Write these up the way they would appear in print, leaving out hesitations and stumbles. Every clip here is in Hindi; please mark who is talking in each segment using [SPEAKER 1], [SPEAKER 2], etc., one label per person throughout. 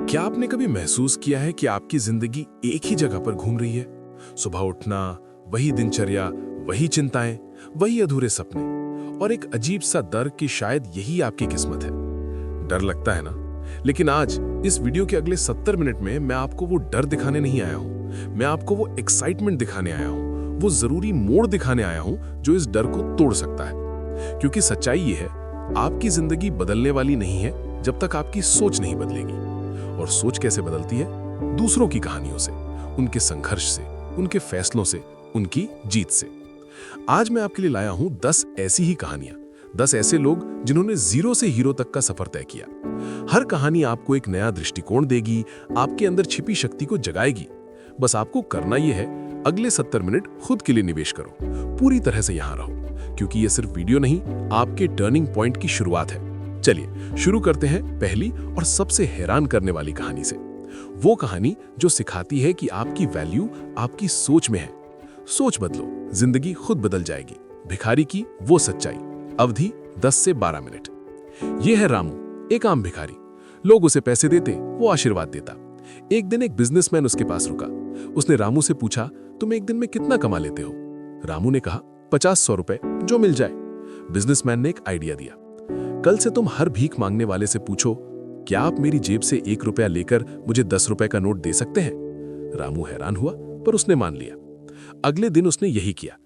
[SPEAKER 1] क्या आपने कभी महसूस किया है कि आपकी जिंदगी एक ही जगह पर घूम रही है? सुबह उठना, वही दिनचर्या, वही चिंताएं, वही अधूरे सपने और एक अजीब सा डर कि शायद यही आपकी किस्मत है। डर लगता है ना? लेकिन आज इस वीडियो के अगले 70 मिनट में मैं आपको वो डर दिखाने नहीं आया हूं। मैं आपको वो एक्साइटमेंट दिखाने आया हूं, वो जरूरी मोड़ दिखाने आया हूं जो इस डर को तोड़ सकता है। क्योंकि सच्चाई ये है, आपकी जिंदगी बदलने वाली नहीं है जब तक आपकी सोच नहीं बदलेगी। और सोच कैसे बदलती है? दूसरों की कहानियों से, उनके संघर्ष से, उनके फैसलों से, उनकी जीत से। आज मैं आपके लिए लाया हूं 10 ऐसी ही कहानियां, 10 ऐसे लोग जिन्होंने जीरो से हीरो तक का सफर तय किया। हर कहानी आपको एक नया दृष्टिकोण देगी, आपके अंदर छिपी शक्ति को जगाएगी। बस आपको करना यह है, अगले 70 मिनट खुद के लिए निवेश करो, पूरी तरह से यहां रहो, क्योंकि यह सिर्फ वीडियो नहीं, आपके टर्निंग पॉइंट की शुरुआत है। चलिए शुरू करते हैं पहली और सबसे हैरान करने वाली कहानी से। वो कहानी जो सिखाती है कि आपकी वैल्यू आपकी सोच में है। सोच बदलो, जिंदगी खुद बदल जाएगी। भिखारी की वो सच्चाई। अवधि 10 से 12 मिनट। ये है रामू, एक आम भिखारी। लोग उसे पैसे देते, वो आशीर्वाद देता। एक दिन एक बिजनेसमैन उसके पास रुका। उसने रामू से पूछा, तुम एक दिन में कितना कमा लेते हो? रामू ने कहा, 50-100 रुपए, जो मिल जाए। बिजनेसमैन ने एक आइडिया दिया, कल से तुम हर भीख मांगने वाले से पूछो, क्या आप मेरी जेब से 1 रुपया लेकर मुझे 10 रुपए का नोट दे सकते हैं? रामू हैरान हुआ, पर उसने मान लिया। अगले दिन उसने यही किया।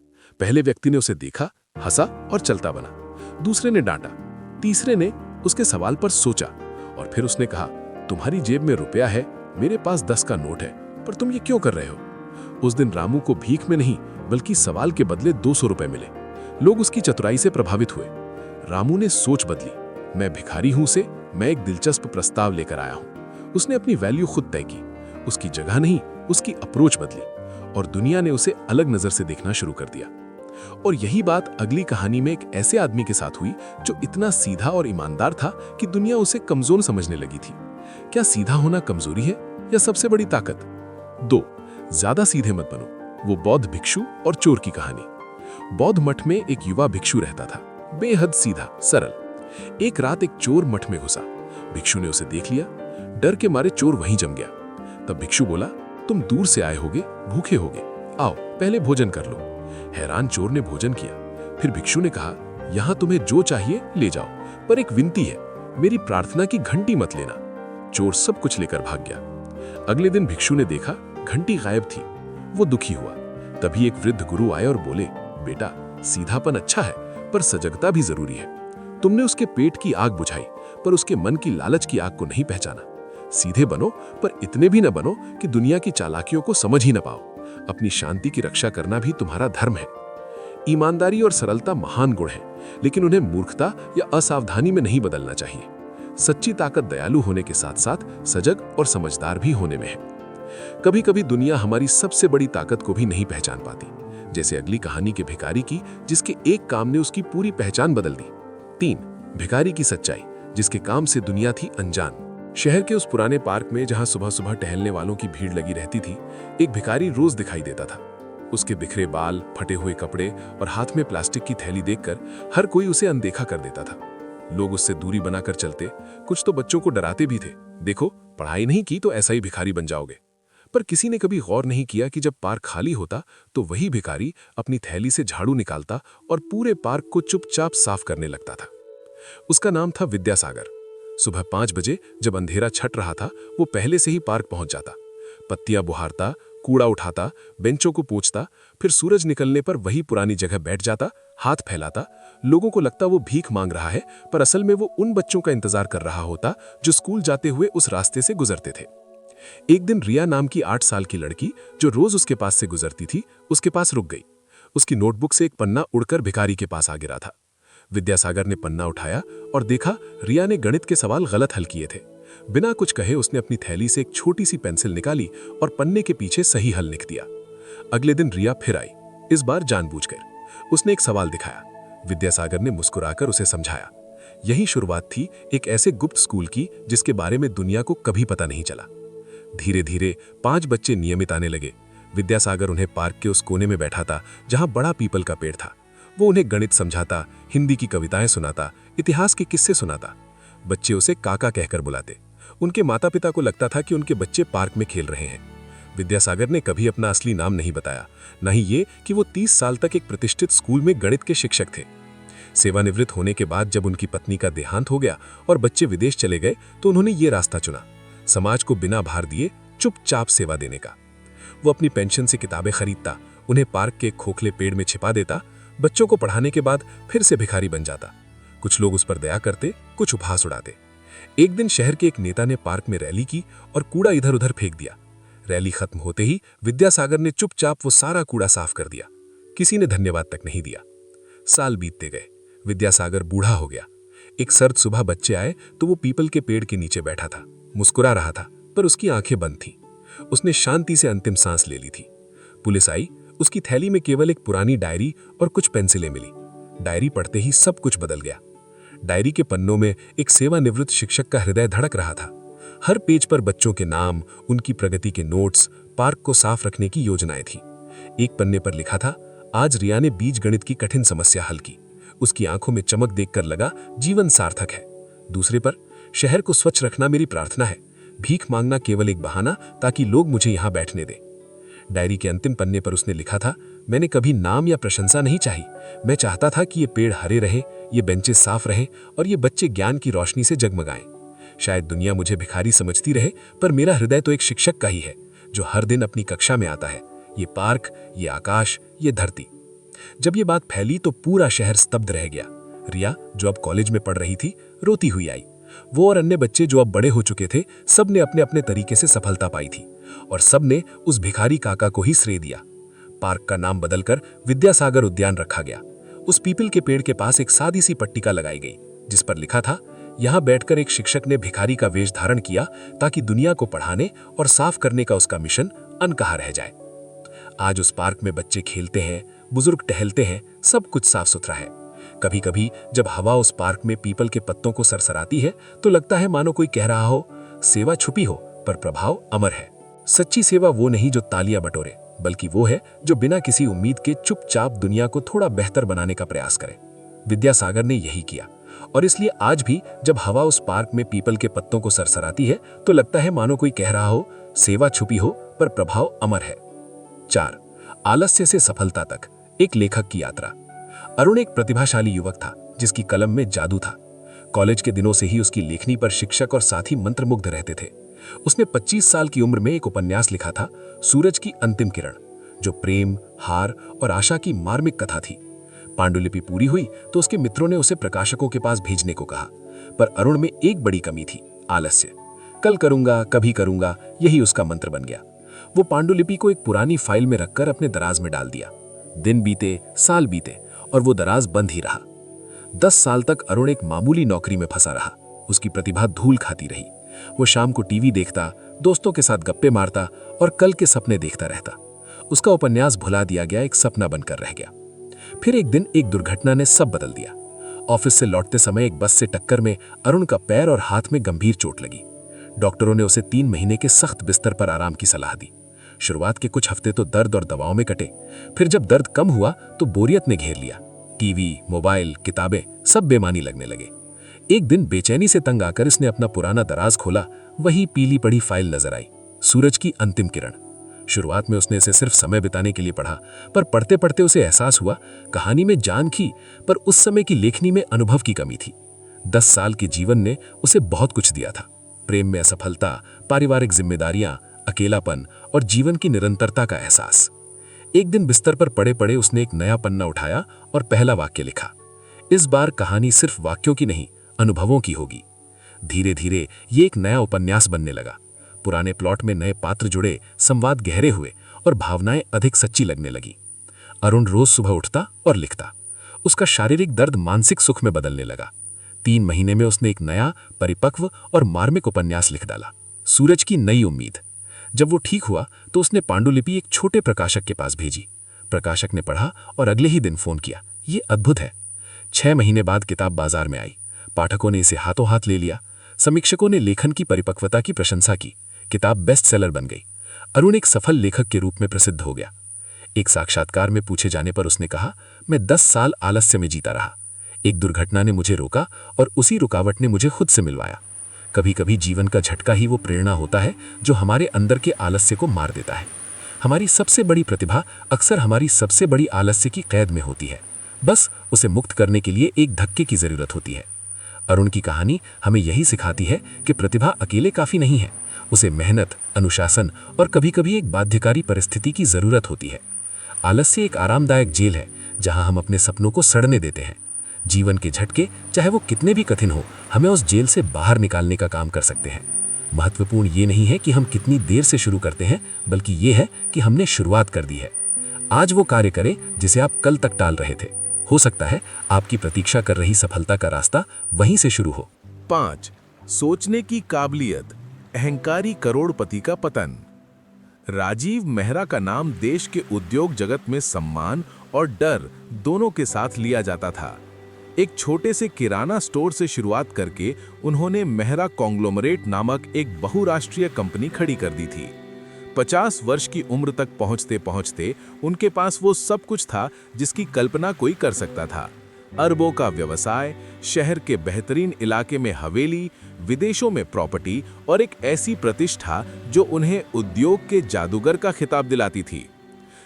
[SPEAKER 1] पहले व्यक्ति ने उसे देखा, हंसा और चलता बना। दूसरे ने डांटा, तीसरे ने उसके सवाल पर सोचा और फिर उसने कहा, तुम्हारी जेब में रुपया है, मेरे पास 10 का नोट है, पर तुम ये क्यों कर रहे हो? उस दिन रामू को भीख में नहीं बल्कि सवाल के बदले 200 रुपए मिले। लोग उसकी चतुराई से प्रभावित हुए। रामू ने सोच बदली। मैं भिखारी हूं से मैं एक दिलचस्प प्रस्ताव लेकर आया हूं। उसने अपनी वैल्यू खुद तय की। उसकी जगह नहीं, उसकी अप्रोच बदली और दुनिया ने उसे अलग नजर से देखना शुरू कर दिया। और यही बात अगली कहानी में एक ऐसे आदमी के साथ हुई जो इतना सीधा और ईमानदार था कि दुनिया उसे कमजोर समझने लगी थी। क्या सीधा होना कमजोरी है या सबसे बड़ी ताकत? 2. ज्यादा सीधे मत बनो। वो बौद्ध भिक्षु और चोर की कहानी। बौद्ध मठ में एक युवा भिक्षु रहता था, बेहद सीधा सरल। एक रात एक चोर मठ में घुसा। भिक्षु ने उसे देख लिया। डर के मारे चोर वहीं जम गया। तब भिक्षु बोला, तुम दूर से आए होगे, भूखे होगे, आओ पहले भोजन कर लो। हैरान चोर ने भोजन किया। फिर भिक्षु ने कहा, यहां तुम्हें जो चाहिए ले जाओ, पर एक विनती है, मेरी प्रार्थना की घंटी मत लेना। चोर सब कुछ लेकर भाग गया। अगले दिन भिक्षु ने देखा घंटी गायब थी। वो दुखी हुआ। तभी एक वृद्ध गुरु आए और बोले, बेटा, सीधापन अच्छा है पर सजगता भी जरूरी है। तुमने उसके पेट की आग बुझाई, पर उसके मन की लालच की आग को नहीं पहचाना। सीधे बनो, पर इतने भी न बनो कि दुनिया की चालाकियों को समझ ही न पाओ। अपनी शांति की रक्षा करना भी तुम्हारा धर्म है। ईमानदारी और सरलता महान गुण हैं, लेकिन उन्हें मूर्खता या असावधानी में नहीं बदलना चाहिए। सच्ची ताकत दयालु होने के साथ साथ सजग और समझदार भी होने में है। कभी कभी दुनिया हमारी सबसे बड़ी ताकत को भी नहीं पहचान पाती, जैसे अगली कहानी के भिखारी की, जिसके एक काम ने उसकी पूरी पहचान बदल दी। 3. भिखारी की सच्चाई, जिसके काम से दुनिया थी अनजान। शहर के उस पुराने पार्क में जहां सुबह सुबह टहलने वालों की भीड़ लगी रहती थी, एक भिखारी रोज दिखाई देता था। उसके बिखरे बाल, फटे हुए कपड़े और हाथ में प्लास्टिक की थैली देखकर हर कोई उसे अनदेखा कर देता था। लोग उससे दूरी बनाकर चलते, कुछ तो बच्चों को डराते भी थे, देखो पढ़ाई नहीं की तो ऐसा ही भिखारी बन जाओगे। पर किसी ने कभी गौर नहीं किया कि जब पार्क खाली होता तो वही भिखारी अपनी थैली से झाड़ू निकालता और पूरे पार्क को चुपचाप साफ करने लगता था। उसका नाम था विद्यासागर। सुबह 5 बजे जब अंधेरा छट रहा था, वो पहले से ही पार्क पहुंच जाता। पत्तियां बुहारता, कूड़ा उठाता, बेंचों को पोंछता, फिर सूरज निकलने पर वही पुरानी जगह बैठ जाता, हाथ फैलाता। लोगों को लगता वो भीख मांग रहा है, पर असल में वो उन बच्चों का इंतजार कर रहा होता जो स्कूल जाते हुए उस रास्ते से गुजरते थे। एक दिन रिया नाम की 8 साल की लड़की, जो रोज उसके पास से गुजरती थी, उसके पास रुक गई। उसकी नोटबुक से एक पन्ना उड़कर भिखारी के पास आ गिरा था। विद्यासागर ने पन्ना उठाया और देखा रिया ने गणित के सवाल गलत हल किए थे। बिना कुछ कहे उसने अपनी थैली से एक छोटी सी पेंसिल निकाली और पन्ने के पीछे सही हल लिख दिया। अगले दिन रिया फिर आई, इस बार जानबूझकर। उसने एक सवाल दिखाया। विद्यासागर ने मुस्कुराकर उसे समझाया। यही शुरुआत थी एक ऐसे गुप्त स्कूल की जिसके बारे में दुनिया को कभी पता नहीं चला। धीरे धीरे 5 बच्चे नियमित आने लगे। विद्यासागर उन्हें पार्क के उस कोने में बैठा था जहां बड़ा पीपल का पेड़ था। वो उन्हें गणित समझाता, हिंदी की कविताएं सुनाता, इतिहास के किस्से सुनाता। बच्चे उसे काका कहकर बुलाते।
[SPEAKER 2] उनके माता पिता को लगता था कि उनके बच्चे पार्क में खेल रहे हैं। विद्यासागर ने कभी अपना असली नाम नहीं बताया, न ही ये कि वो 30 साल तक एक प्रतिष्ठित स्कूल में गणित के शिक्षक थे। सेवानिवृत्त होने के बाद जब उनकी पत्नी का देहांत हो गया और बच्चे विदेश चले गए तो उन्होंने ये रास्ता चुना, समाज को बिना भार दिए चुपचाप सेवा देने का। वो अपनी पेंशन से किताबें खरीदता, उन्हें पार्क के खोखले पेड़ में छिपा देता, बच्चों को पढ़ाने के बाद फिर से भिखारी बन जाता। कुछ लोग उस पर दया करते, कुछ उपहास उड़ाते। एक दिन शहर के एक नेता ने पार्क में रैली की और कूड़ा इधर उधर फेंक दिया। रैली खत्म होते ही विद्यासागर ने चुपचाप वो सारा कूड़ा साफ कर दिया। किसी ने धन्यवाद तक नहीं दिया। साल बीतते गए, विद्यासागर बूढ़ा हो गया। एक सर्द सुबह बच्चे आए तो वो पीपल के पेड़ के नीचे बैठा था, मुस्कुरा रहा था, पर उसकी आंखें बंद थीं। उसने शांति से अंतिम सांस ले ली थी। पुलिस आई, उसकी थैली में केवल एक पुरानी डायरी और कुछ पेंसिलें मिली। डायरी पढ़ते ही सब कुछ बदल गया। डायरी के पन्नों में एक सेवानिवृत्त शिक्षक का हृदय धड़क रहा था। हर पेज पर बच्चों के नाम, उनकी प्रगति के नोट्स, पार्क को साफ रखने की योजनाएं थी। एक पन्ने पर लिखा था, आज रिया ने बीज गणित की कठिन समस्या हल की। उसकी आंखों में चमक देखकर लगा जीवन सार्थक है। दूसरे पर, शहर को स्वच्छ रखना मेरी प्रार्थना है, भीख मांगना केवल एक बहाना ताकि लोग मुझे यहां बैठने दें। डायरी के अंतिम पन्ने पर उसने लिखा था, मैंने कभी नाम या प्रशंसा नहीं चाही। मैं चाहता था कि ये पेड़ हरे रहे, ये बेंचेस साफ रहें और ये बच्चे ज्ञान की रोशनी से जगमगाएं। शायद दुनिया मुझे भिखारी समझती रहे, पर मेरा हृदय तो एक शिक्षक का ही है, जो हर दिन अपनी कक्षा में आता है। ये पार्क, ये आकाश, ये धरती। जब ये बात फैली तो पूरा शहर स्तब्ध रह गया। रिया, जो अब कॉलेज में पढ़ रही थी, रोती हुई आई। वो और अन्य बच्चे जो अब बड़े हो चुके थे, सब ने अपने अपने तरीके से सफलता पाई थी और सब ने उस भिखारी काका को ही श्रेय दिया। पार्क का नाम बदलकर विद्यासागर उद्यान रखा गया। उस पीपल के पेड़ के पास एक सादी सी पट्टिका लगाई गई, जिस पर लिखा था, यहां बैठकर एक शिक्षक ने भिखारी का वेश धारण किया ताकि दुनिया को पढ़ाने और साफ करने का उसका मिशन अनकहा रह जाए। आज उस पार्क में बच्चे खेलते हैं, बुजुर्ग टहलते हैं, सब कुछ साफ सुथरा है। कभी कभी जब हवा उस पार्क में पीपल के पत्तों को सरसराती है तो लगता है मानो कोई कह रहा हो, सेवा छुपी हो पर प्रभाव अमर है। सच्ची सेवा वो नहीं जो तालियां बटोरे, बल्कि वो है जो बिना किसी उम्मीद के चुपचाप दुनिया को थोड़ा बेहतर बनाने का प्रयास करे। विद्यासागर ने यही किया और इसलिए आज भी जब हवा उस पार्क में पीपल के पत्तों को सरसराती है तो लगता है मानो कोई कह रहा हो, सेवा छुपी हो पर प्रभाव अमर है। 4. आलस्य से सफलता तक, एक लेखक की यात्रा। अरुण एक प्रतिभाशाली युवक था जिसकी कलम में जादू था। कॉलेज के दिनों से ही उसकी लेखनी पर शिक्षक और साथी मंत्रमुग्ध रहते थे। उसने 25 साल की उम्र में एक उपन्यास लिखा था, सूरज की अंतिम किरण, जो प्रेम, हार और आशा की मार्मिक कथा थी। पांडुलिपि पूरी हुई तो उसके मित्रों ने उसे प्रकाशकों के पास भेजने को कहा, पर अरुण में एक बड़ी कमी थी, आलस्य। कल करूंगा, कभी करूंगा, यही उसका मंत्र बन गया। वो पांडुलिपि को एक पुरानी फाइल में रखकर अपने दराज में डाल दिया। दिन बीते, साल बीते और वो दराज बंद ही रहा। 10 साल तक अरुण एक मामूली नौकरी में फंसा रहा। उसकी प्रतिभा धूल खाती रही। वो शाम को टीवी देखता, दोस्तों के साथ गप्पे मारता और कल के सपने देखता रहता। उसका उपन्यास भुला दिया गया, एक सपना बनकर रह गया। फिर एक दिन एक दुर्घटना ने सब बदल दिया। ऑफिस से लौटते समय एक बस से टक्कर में अरुण का पैर और हाथ में गंभीर चोट लगी। डॉक्टरों ने उसे 3 महीने के सख्त बिस्तर पर आराम की सलाह दी। शुरुआत के कुछ हफ्ते तो दर्द और दवाओं में कटे। फिर जब दर्द कम हुआ तो बोरियत ने घेर लिया। टीवी, मोबाइल, किताबें सब बेमानी लगने लगे। एक दिन बेचैनी से तंग आकर इसने अपना पुराना दराज खोला। वही पीली पड़ी फाइल नजर आई, सूरज की अंतिम किरण। शुरुआत में उसने इसे सिर्फ समय बिताने के लिए पढ़ा, पर पढ़ते पढ़ते उसे एहसास हुआ कहानी में जान थी, पर उस समय की लेखनी में अनुभव की कमी थी। 10 साल के जीवन ने उसे बहुत कुछ दिया था, प्रेम में असफलता, पारिवारिक जिम्मेदारियां, अकेलापन और जीवन की निरंतरता का एहसास। एक दिन बिस्तर पर पड़े पड़े उसने एक नया पन्ना उठाया और पहला वाक्य लिखा। इस बार कहानी सिर्फ वाक्यों की नहीं, अनुभवों की होगी। धीरे धीरे ये एक नया उपन्यास बनने लगा। पुराने प्लॉट में नए पात्र जुड़े, संवाद गहरे हुए और भावनाएं अधिक सच्ची लगने लगी। अरुण रोज सुबह उठता और लिखता। उसका शारीरिक दर्द मानसिक सुख में बदलने लगा। 3 महीने में उसने एक नया, परिपक्व और मार्मिक उपन्यास लिख डाला, सूरज की नई उम्मीद। जब वो ठीक हुआ तो उसने पांडुलिपि एक छोटे प्रकाशक के पास भेजी। प्रकाशक ने पढ़ा और अगले ही दिन फोन किया, ये अद्भुत है। 6 महीने बाद किताब बाजार में आई। पाठकों ने इसे हाथों हाथ ले लिया। समीक्षकों ने लेखन की परिपक्वता की प्रशंसा की। किताब बेस्ट सेलर बन गई। अरुण एक सफल लेखक के रूप में प्रसिद्ध हो गया। एक साक्षात्कार में पूछे जाने पर उसने कहा, मैं 10 साल आलस्य में जीता रहा। एक दुर्घटना ने मुझे रोका और उसी रुकावट ने मुझे खुद से मिलवाया। कभी कभी जीवन का झटका ही वो प्रेरणा होता है जो हमारे अंदर के आलस्य को मार देता है। हमारी सबसे बड़ी प्रतिभा अक्सर हमारी सबसे बड़ी आलस्य की कैद में होती है। बस उसे मुक्त करने के लिए एक धक्के की जरूरत होती है। अरुण की कहानी हमें यही सिखाती है कि प्रतिभा अकेले काफी नहीं है, उसे मेहनत, अनुशासन और कभी कभी एक बाध्यकारी परिस्थिति की जरूरत होती है। आलस्य एक आरामदायक जेल है जहां हम अपने सपनों को सड़ने देते हैं। जीवन के झटके, चाहे वो कितने भी कठिन हो, हमें उस जेल से बाहर निकालने का काम कर सकते हैं। महत्वपूर्ण ये नहीं है कि हम कितनी देर से शुरू करते हैं, बल्कि ये है कि हमने शुरुआत कर दी है। आज वो कार्य करें जिसे आप कल तक टाल रहे थे। हो सकता है आपकी प्रतीक्षा कर रही सफलता का रास्ता वहीं से शुरू हो।
[SPEAKER 1] 5. सोचने की काबिलियत, अहंकारी करोड़पति का पतन। राजीव मेहरा का नाम देश के उद्योग जगत में सम्मान और डर दोनों के साथ लिया जाता था। एक छोटे से किराना स्टोर से शुरुआत करके उन्होंने मेहरा कॉन्ग्लोमरेट नामक एक बहुराष्ट्रीय कंपनी खड़ी कर दी थी। 50 वर्ष की उम्र तक पहुंचते पहुंचते उनके पास वो सब कुछ था जिसकी कल्पना कोई कर सकता था। अरबों का व्यवसाय, शहर के बेहतरीन इलाके में हवेली, विदेशों में प्रॉपर्टी और एक ऐसी प्रतिष्ठा जो उन्हें उद्योग के जादूगर का खिताब दिलाती थी।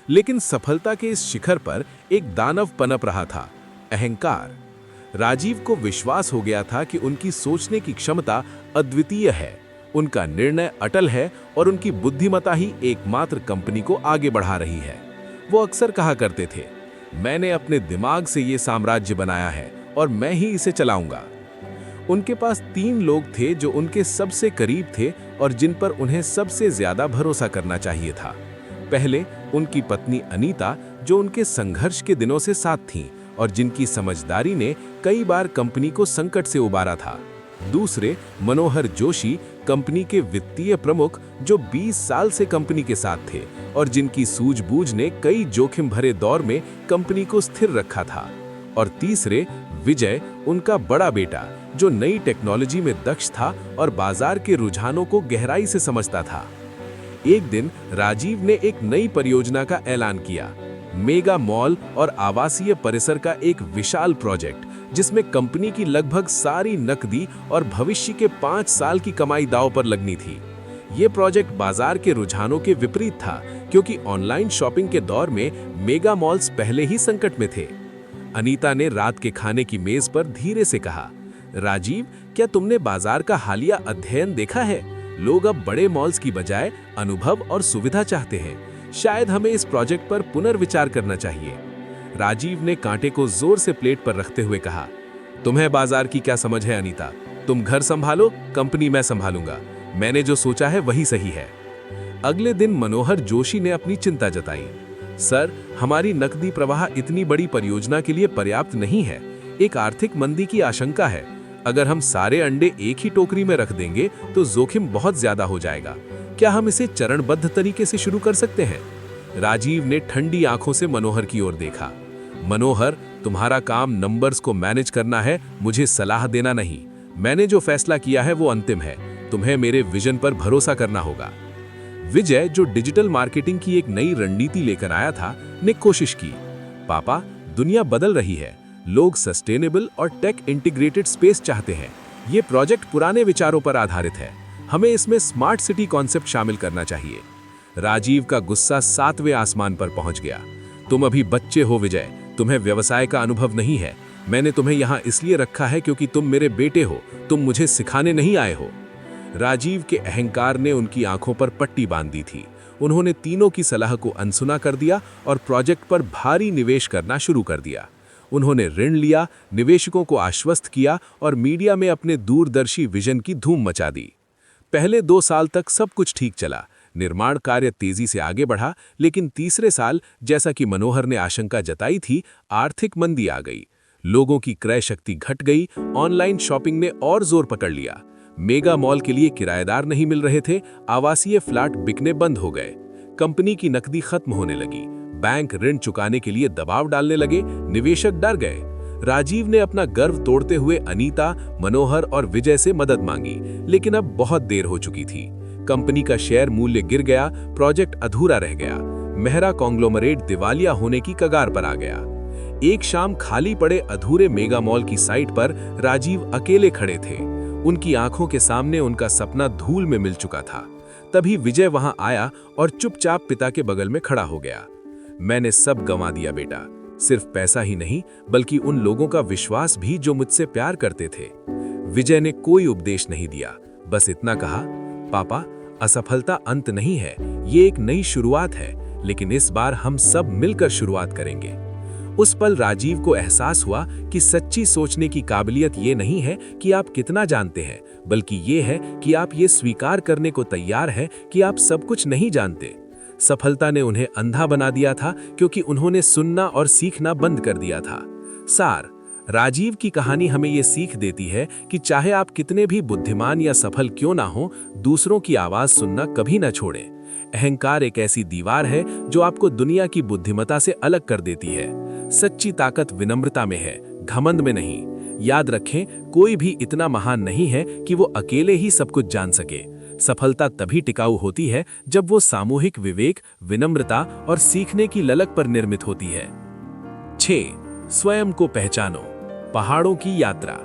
[SPEAKER 1] लेकिन सफलता के इस शिखर पर एक दानव पनप रहा था, अहंकार। राजीव को विश्वास हो गया था कि उनकी सोचने की क्षमता अद्वितीय है, उनका निर्णय अटल है और उनकी बुद्धिमत्ता ही एकमात्र कंपनी को आगे बढ़ा रही है। वो अक्सर कहा करते थे, मैंने अपने दिमाग से ये साम्राज्य बनाया है और मैं ही इसे चलाऊंगा। उनके पास 3 लोग थे जो उनके सबसे करीब थे और जिन पर उन्हें सबसे ज्यादा भरोसा करना चाहिए था। पहले उनकी पत्नी अनीता, जो उनके संघर्ष के दिनों से साथ थीं और जिनकी समझदारी ने कई बार कंपनी को संकट से उबारा था। दूसरे मनोहर जोशी, कंपनी के वित्तीय प्रमुख, जो 20 साल से कंपनी के साथ थे और जिनकी सूझबूझ ने कई जोखिम भरे दौर में कंपनी को स्थिर रखा था। और तीसरे विजय, उनका बड़ा बेटा, जो नई टेक्नोलॉजी में दक्ष था और बाजार के रुझानों को गहराई से समझता था। एक दिन राजीव ने एक नई परियोजना का ऐलान किया, मेगा मॉल और आवासीय परिसर का एक विशाल प्रोजेक्ट, जिसमें कंपनी की लगभग सारी नकदी और भविष्य के 5 साल की कमाई दांव पर लगनी थी। ये प्रोजेक्ट बाजार के रुझानों के विपरीत था, क्योंकि ऑनलाइन शॉपिंग के दौर में मेगा मॉल्स पहले ही संकट में थे। अनीता ने रात के खाने की मेज पर धीरे से कहा, राजीव, क्या तुमने बाजार का हालिया अध्ययन देखा है? लोग अब बड़े मॉल्स की बजाय अनुभव और सुविधा चाहते हैं। शायद हमें इस प्रोजेक्ट पर पुनर्विचार करना चाहिए। राजीव ने कांटे को जोर से प्लेट पर रखते हुए कहा, तुम्हें बाजार की क्या समझ है अनीता? तुम घर संभालो, कंपनी मैं संभालूंगा। मैंने जो सोचा है वही सही है। अगले दिन मनोहर जोशी ने अपनी चिंता जताई, सर, हमारी नकदी प्रवाह इतनी बड़ी परियोजना के लिए पर्याप्त नहीं है। एक आर्थिक मंदी की आशंका है। अगर हम सारे अंडे एक ही टोकरी में रख देंगे तो जोखिम बहुत ज्यादा हो जाएगा। क्या हम इसे चरणबद्ध तरीके से शुरू कर सकते हैं? राजीव ने ठंडी आंखों से मनोहर की ओर देखा। मनोहर, तुम्हारा काम नंबर्स को मैनेज करना है, मुझे सलाह देना नहीं। मैंने जो फैसला किया है वो अंतिम है। तुम्हें मेरे विजन पर भरोसा करना होगा। विजय, जो डिजिटल मार्केटिंग की एक नई रणनीति लेकर आया था, ने कोशिश की। पापा, दुनिया बदल रही है। लोग सस्टेनेबल और टेक इंटीग्रेटेड स्पेस चाहते हैं। ये प्रोजेक्ट पुराने विचारों पर आधारित है। हमें इसमें स्मार्ट सिटी कॉन्सेप्ट शामिल करना चाहिए। राजीव का गुस्सा 7वें आसमान पर पहुंच गया। तुम अभी बच्चे हो विजय, तुम्हें व्यवसाय का अनुभव नहीं है। मैंने तुम्हें यहाँ इसलिए रखा है क्योंकि तुम मेरे बेटे हो, तुम मुझे सिखाने नहीं आए हो। राजीव के अहंकार ने उनकी आंखों पर पट्टी बांध दी थी। उन्होंने तीनों की सलाह को अनसुना कर दिया और प्रोजेक्ट पर भारी निवेश करना शुरू कर दिया। उन्होंने ऋण लिया, निवेशकों को आश्वस्त किया और मीडिया में अपने दूरदर्शी विजन की धूम मचा दी। पहले 2 साल तक सब कुछ ठीक चला। निर्माण कार्य तेजी से आगे बढ़ा, लेकिन तीसरे साल, जैसा कि मनोहर ने आशंका जताई थी, आर्थिक मंदी आ गई। लोगों की क्रय शक्ति घट गई। ऑनलाइन शॉपिंग ने और जोर पकड़ लिया। मेगा मॉल के लिए किराएदार नहीं मिल रहे थे। आवासीय फ्लैट बिकने बंद हो गए। कंपनी की नकदी खत्म होने लगी। बैंक ऋण चुकाने के लिए दबाव डालने लगे। निवेशक डर गए। राजीव ने अपना गर्व तोड़ते हुए अनीता, मनोहर और विजय से मदद मांगी, लेकिन अब बहुत देर हो चुकी थी। कंपनी का शेयर मूल्य गिर गया। प्रोजेक्ट अधूरा रह गया। मेहरा कॉन्ग्लोमरेट दिवालिया होने की कगार पर आ गया। एक शाम खाली पड़े अधूरे मेगा मॉल की साइट पर राजीव अकेले खड़े थे।
[SPEAKER 2] उनकी आंखों के सामने उनका सपना धूल में मिल चुका था। तभी विजय वहां आया और चुपचाप पिता के बगल में खड़ा हो गया। मैंने सब गंवा दिया बेटा, सिर्फ पैसा ही नहीं बल्कि उन लोगों का विश्वास भी जो मुझसे प्यार करते थे। विजय ने कोई उपदेश नहीं दिया, बस इतना कहा, पापा, असफलता अंत नहीं है, ये एक नई शुरुआत है, लेकिन इस बार हम सब मिलकर शुरुआत करेंगे। उस पल राजीव को एहसास हुआ कि सच्ची सोचने की काबिलियत ये नहीं है कि आप कितना जानते हैं, बल्कि ये है कि आप ये स्वीकार करने को तैयार हैं कि आप सब कुछ नहीं जानते। सफलता ने उन्हें अंधा बना दिया था क्योंकि उन्होंने सुनना और सीखना बंद कर दिया था। सार, राजीव की कहानी हमें ये सीख देती है कि चाहे आप कितने भी बुद्धिमान या सफल क्यों ना हो, दूसरों की आवाज सुनना कभी ना छोड़ें। अहंकार एक ऐसी दीवार है जो आपको दुनिया की बुद्धिमत्ता से अलग कर देती है। सच्ची ताकत विनम्रता में है, घमंड में नहीं। याद रखें, कोई भी इतना महान नहीं है कि वो अकेले ही सब कुछ जान सके। सफलता तभी टिकाऊ होती है जब वो सामूहिक विवेक, विनम्रता और सीखने की ललक पर निर्मित होती है। 6. स्वयं को पहचानो। पहाड़ों की यात्रा।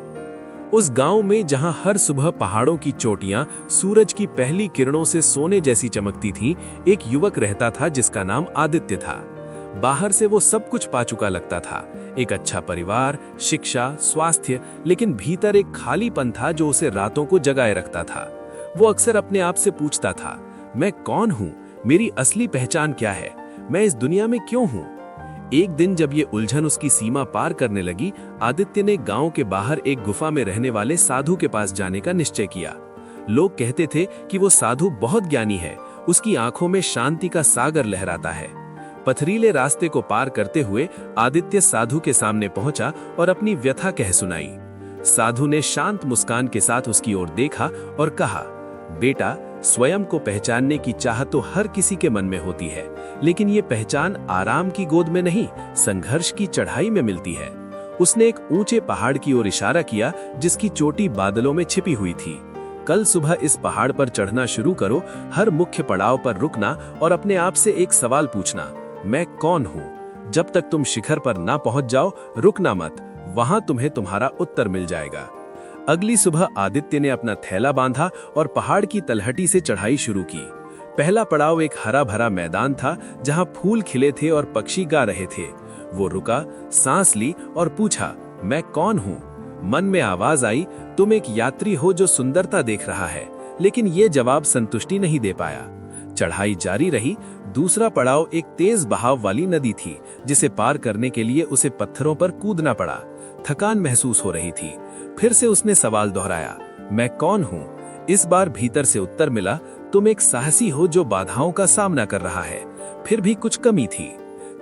[SPEAKER 2] उस गांव में जहां हर सुबह पहाड़ों की चोटियां सूरज की पहली किरणों से सोने जैसी चमकती थीं, एक युवक रहता था जिसका नाम आदित्य था। बाहर से वो सब कुछ पा चुका लगता था, एक अच्छा परिवार, शिक्षा, स्वास्थ्य, लेकिन भीतर एक खालीपन था जो उसे रातों को जगाए रखता था। वो अक्सर अपने आप से पूछता था, मैं कौन हूं? मेरी असली पहचान क्या है? मैं इस दुनिया में क्यों हूं? एक दिन जब ये उलझन उसकी सीमा पार करने लगी, आदित्य ने गांव के बाहर एक गुफा में रहने वाले साधु के पास जाने का निश्चय किया। लोग कहते थे कि वो साधु बहुत ज्ञानी है, उसकी आंखों में शांति का सागर लहराता है। पथरीले रास्ते को पार करते हुए आदित्य साधु के सामने पहुंचा और अपनी व्यथा कह सुनाई। साधु ने शांत मुस्कान के साथ उसकी ओर देखा और कहा, बेटा, स्वयं को पहचानने की चाह तो हर किसी के मन में होती है, लेकिन ये पहचान आराम की गोद में नहीं, संघर्ष की चढ़ाई में मिलती है। उसने एक ऊंचे पहाड़ की ओर इशारा किया जिसकी चोटी बादलों में छिपी हुई थी। कल सुबह इस पहाड़ पर चढ़ना शुरू करो, हर मुख्य पड़ाव पर रुकना और अपने आप से एक सवाल पूछना, मैं कौन हूं? जब तक तुम शिखर पर ना पहुंच जाओ, रुकना मत, वहां तुम्हें तुम्हारा उत्तर मिल जाएगा। अगली सुबह आदित्य ने अपना थैला बांधा और पहाड़ की तलहटी से चढ़ाई शुरू की। पहला पड़ाव एक हरा भरा मैदान था जहां फूल खिले थे और पक्षी गा रहे थे। वो रुका, सांस ली और पूछा, मैं कौन हूं? मन में आवाज आई, तुम एक यात्री हो जो सुंदरता देख रहा है, लेकिन ये जवाब संतुष्टि नहीं दे पाया। चढ़ाई जारी रही। दूसरा पड़ाव एक तेज बहाव वाली नदी थी जिसे पार करने के लिए उसे पत्थरों पर कूदना पड़ा। थकान महसूस हो रही थी। फिर से उसने सवाल दोहराया, मैं कौन हूं? इस बार भीतर से उत्तर मिला, तुम एक साहसी हो जो बाधाओं का सामना कर रहा है। फिर भी कुछ कमी थी।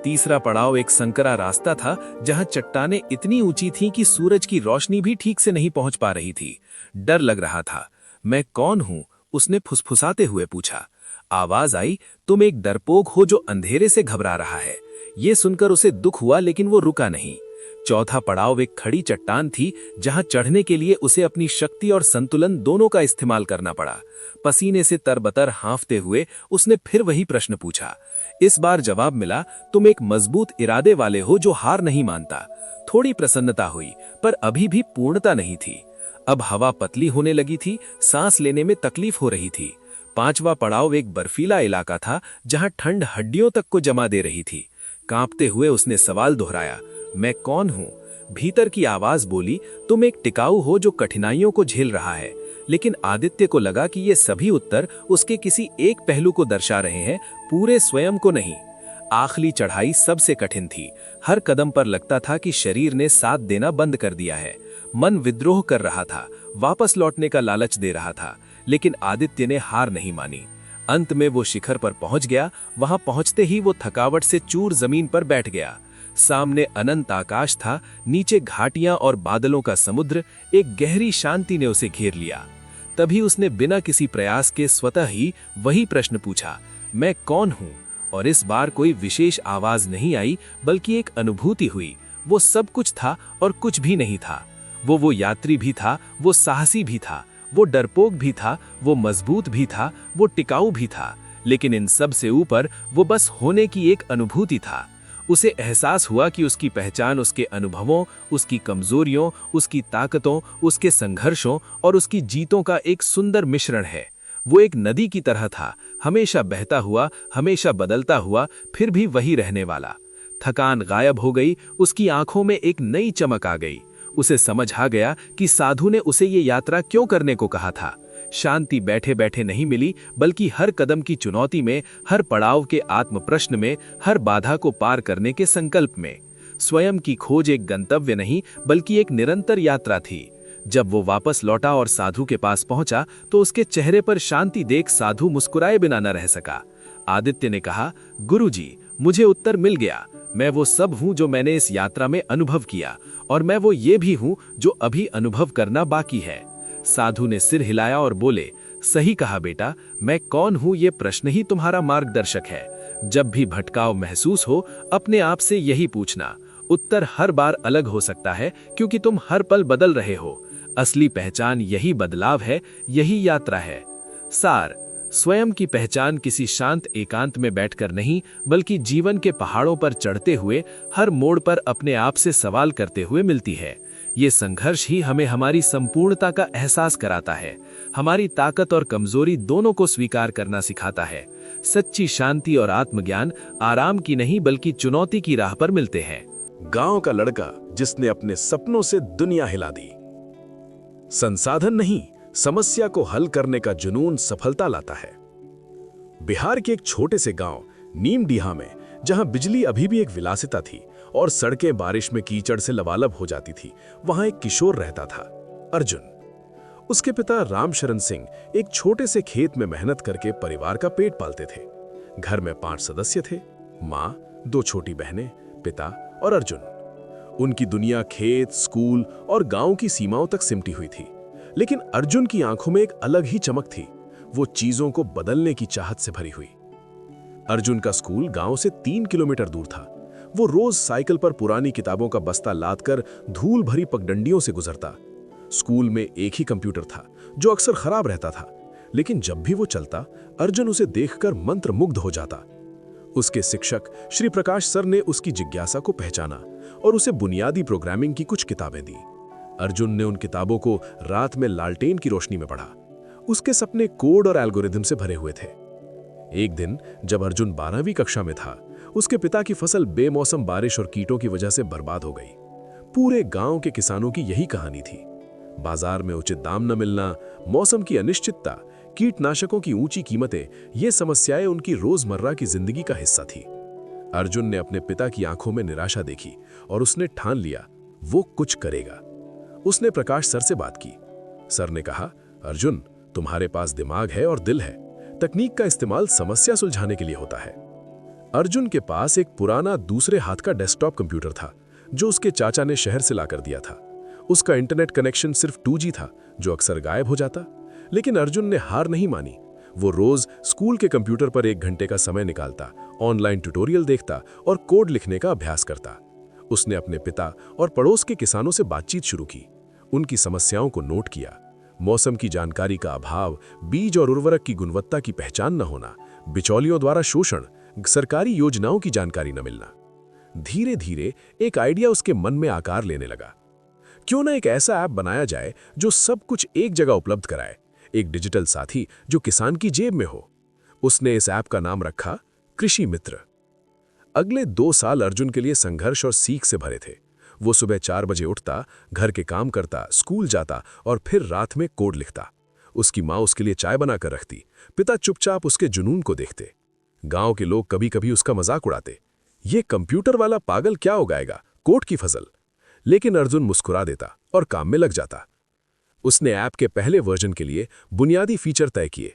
[SPEAKER 2] तीसरा पड़ाव एक संकरा रास्ता था जहां चट्टानें इतनी ऊंची थीं कि सूरज की रोशनी भी ठीक से नहीं पहुंच पा रही थी। डर लग रहा था। मैं कौन हूं? उसने फुसफुसाते हुए पूछा। आवाज आई, तुम एक डरपोक हो जो अंधेरे से घबरा रहा है। ये सुनकर उसे दुख हुआ, लेकिन वो रुका नहीं। चौथा पड़ाव एक खड़ी चट्टान थी जहां चढ़ने के लिए उसे अपनी शक्ति और संतुलन दोनों का इस्तेमाल करना पड़ा। पसीने से तरबतर हाँफते हुए उसने फिर वही प्रश्न पूछा। इस बार जवाब मिला, तुम एक मजबूत इरादे वाले हो जो हार नहीं मानता। थोड़ी प्रसन्नता हुई, पर अभी भी पूर्णता नहीं थी। अब हवा पतली होने लगी थी, सांस लेने में तकलीफ हो रही थी। पांचवा पड़ाव एक बर्फीला इलाका था जहां ठंड हड्डियों तक को जमा दे रही थी। कांपते हुए उसने सवाल दोहराया, मैं कौन हूं? भीतर की आवाज बोली, तुम एक टिकाऊ हो जो कठिनाइयों को झेल रहा है। लेकिन आदित्य को लगा कि ये सभी उत्तर उसके किसी एक पहलू को दर्शा रहे हैं, पूरे स्वयं को नहीं। आखिरी चढ़ाई सबसे कठिन थी। हर कदम पर लगता था कि शरीर ने साथ देना बंद कर दिया है। मन विद्रोह कर रहा था, वापस लौटने का लालच दे रहा था, लेकिन आदित्य ने हार नहीं मानी। अंत में वो शिखर पर पहुंच गया। वहां पहुंचते ही वो थकावट से चूर जमीन पर बैठ गया। सामने अनंत आकाश था, नीचे घाटियां और बादलों का समुद्र। एक गहरी शांति ने उसे घेर लिया। तभी उसने बिना किसी प्रयास के स्वतः ही वही प्रश्न पूछा, मैं कौन हूं? और इस बार कोई विशेष आवाज नहीं आई, बल्कि एक अनुभूति हुई। वो सब कुछ था और कुछ भी नहीं था। वो यात्री भी था, वो साहसी भी था, वो डरपोक भी था, वो मजबूत भी था, वो टिकाऊ भी था, लेकिन इन सब से ऊपर वो बस होने की एक अनुभूति था।
[SPEAKER 3] उसे एहसास हुआ कि उसकी पहचान उसके अनुभवों, उसकी कमजोरियों, उसकी ताकतों, उसके संघर्षों और उसकी जीतों का एक सुंदर मिश्रण है। वो एक नदी की तरह था, हमेशा बहता हुआ, हमेशा बदलता हुआ, फिर भी वही रहने वाला। थकान गायब हो गई, उसकी आंखों में एक नई चमक आ गई। उसे समझ आ गया कि साधु ने उसे ये यात्रा क्यों करने को कहा था। शांति बैठे बैठे नहीं मिली, बल्कि हर कदम की चुनौती में, हर पड़ाव के आत्म प्रश्न में, हर बाधा को पार करने के संकल्प में। स्वयं की खोज एक गंतव्य नहीं, बल्कि एक निरंतर यात्रा थी। जब वो वापस लौटा और साधु के पास पहुंचा, तो उसके चेहरे पर शांति देख साधु मुस्कुराए बिना न रह सका। आदित्य ने कहा, गुरुजी, मुझे उत्तर मिल गया। मैं वो सब हूं जो मैंने इस यात्रा में अनुभव किया, और मैं वो ये भी हूं जो अभी अनुभव करना बाकी है। साधु ने सिर हिलाया और बोले, सही कहा बेटा, मैं कौन हूं ये प्रश्न ही तुम्हारा मार्गदर्शक है। जब भी भटकाव महसूस हो, अपने आप से यही पूछना। उत्तर हर बार अलग हो सकता है, क्योंकि तुम हर पल बदल रहे हो। असली पहचान यही बदलाव है, यही यात्रा है। सार, स्वयं की पहचान किसी शांत एकांत में बैठकर नहीं, बल्कि जीवन के पहाड़ों पर चढ़ते हुए, हर मोड़ पर अपने आप से सवाल करते हुए मिलती है। ये संघर्ष ही हमें हमारी संपूर्णता का एहसास कराता है, हमारी ताकत और कमजोरी दोनों को स्वीकार करना सिखाता है। सच्ची शांति और आत्मज्ञान आराम की नहीं, बल्कि चुनौती की राह पर मिलते हैं।
[SPEAKER 1] गांव का लड़का जिसने अपने सपनों से दुनिया हिला दी। संसाधन नहीं, समस्या को हल करने का जुनून सफलता लाता है। बिहार के एक छोटे से गांव नीमडीहा में, जहां बिजली अभी भी एक विलासिता थी और सड़कें बारिश में कीचड़ से लबालब हो जाती थी, वहां एक किशोर रहता था, अर्जुन। उसके पिता रामशरण सिंह एक छोटे से खेत में मेहनत करके परिवार का पेट पालते थे। घर में 5 सदस्य थे, माँ, 2 छोटी बहनें, पिता और अर्जुन। उनकी दुनिया खेत, स्कूल और गांव की सीमाओं तक सिमटी हुई थी। लेकिन अर्जुन की आंखों में एक अलग ही चमक थी, वो चीजों को बदलने की चाहत से भरी हुई। अर्जुन का स्कूल गांव से 3 किलोमीटर दूर था। वो रोज साइकिल पर पुरानी किताबों का बस्ता लादकर धूल भरी पगडंडियों से गुजरता। स्कूल में एक ही कंप्यूटर था जो अक्सर खराब रहता था, लेकिन जब भी वो चलता, अर्जुन उसे देखकर मंत्रमुग्ध हो जाता। उसके शिक्षक श्री प्रकाश सर ने उसकी जिज्ञासा को पहचाना और उसे बुनियादी प्रोग्रामिंग की कुछ किताबें दी। अर्जुन ने उन किताबों को रात में लालटेन की रोशनी में पढ़ा। उसके सपने कोड और एल्गोरिथम से भरे हुए थे। एक दिन जब अर्जुन 12वीं कक्षा में था, उसके पिता की फसल बेमौसम बारिश और कीटों की वजह से बर्बाद हो गई। पूरे गांव के किसानों की यही कहानी थी। बाजार में उचित दाम न मिलना, मौसम की अनिश्चितता, कीटनाशकों की ऊंची कीमतें, ये समस्याएं उनकी रोजमर्रा की जिंदगी का हिस्सा थी। अर्जुन ने अपने पिता की आंखों में निराशा देखी और उसने ठान लिया वो कुछ करेगा। उसने प्रकाश सर से बात की। सर ने कहा, अर्जुन, तुम्हारे पास दिमाग है और दिल है। तकनीक का इस्तेमाल समस्या सुलझाने के लिए होता है। अर्जुन के पास एक पुराना दूसरे हाथ का डेस्कटॉप कंप्यूटर था जो उसके चाचा ने शहर से लाकर दिया था। उसका इंटरनेट कनेक्शन सिर्फ 2G था जो अक्सर गायब हो जाता। लेकिन अर्जुन ने हार नहीं मानी। वो रोज स्कूल के कंप्यूटर पर 1 घंटे का समय निकालता, ऑनलाइन ट्यूटोरियल देखता और कोड लिखने का अभ्यास करता। उसने अपने पिता और पड़ोस के किसानों से बातचीत शुरू की, उनकी समस्याओं को नोट किया। मौसम की जानकारी का अभाव, बीज और उर्वरक की गुणवत्ता की पहचान न होना, बिचौलियों द्वारा शोषण, सरकारी योजनाओं की जानकारी न मिलना। धीरे धीरे एक आइडिया उसके मन में आकार लेने लगा। क्यों ना एक ऐसा ऐप बनाया जाए जो सब कुछ एक जगह उपलब्ध कराए, एक डिजिटल साथी जो किसान की जेब में हो। उसने इस ऐप का नाम रखा कृषि मित्र। अगले 2 साल अर्जुन के लिए संघर्ष और सीख से भरे थे। वो सुबह 4 बजे उठता, घर के काम करता, स्कूल जाता और फिर रात में कोड लिखता। उसकी माँ उसके लिए चाय बनाकर रखती, पिता चुपचाप उसके जुनून को देखते। गांव के लोग कभी कभी उसका मजाक उड़ाते, ये कंप्यूटर वाला पागल क्या उगाएगा, कोड की फसल। लेकिन अर्जुन मुस्कुरा देता और काम में लग जाता। उसने ऐप के पहले वर्जन के लिए बुनियादी फीचर तय किए।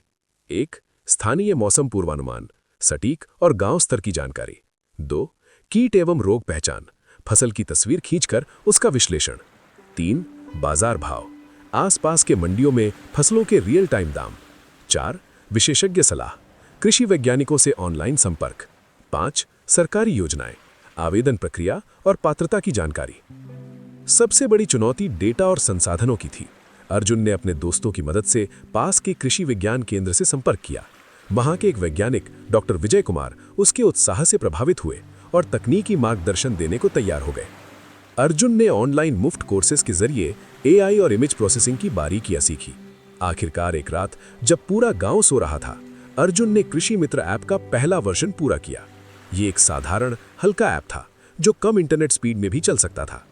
[SPEAKER 1] 1. स्थानीय मौसम पूर्वानुमान, सटीक और गांव स्तर की जानकारी। 2. कीट एवं रोग पहचान, फसल की तस्वीर खींचकर उसका विश्लेषण। 3. बाजार भाव, आसपास के मंडियों में फसलों के रियल टाइम दाम। 4. विशेषज्ञ सलाह, कृषि वैज्ञानिकों से ऑनलाइन संपर्क। 5. सरकारी योजनाएं, आवेदन प्रक्रिया और पात्रता की जानकारी। सबसे बड़ी चुनौती डेटा और संसाधनों की थी। अर्जुन ने अपने दोस्तों की मदद से पास के कृषि विज्ञान केंद्र से संपर्क किया। वहां के एक वैज्ञानिक डॉक्टर विजय कुमार उसके उत्साह से प्रभावित हुए
[SPEAKER 2] और तकनीकी मार्गदर्शन देने को तैयार हो गए। अर्जुन ने ऑनलाइन मुफ्त कोर्सेज के जरिए AI और इमेज प्रोसेसिंग की बारीकियां सीखी। आखिरकार एक रात जब पूरा गांव सो रहा था, अर्जुन ने कृषि मित्र ऐप का पहला वर्जन पूरा किया। ये एक साधारण हल्का ऐप था जो कम इंटरनेट स्पीड में भी चल सकता था।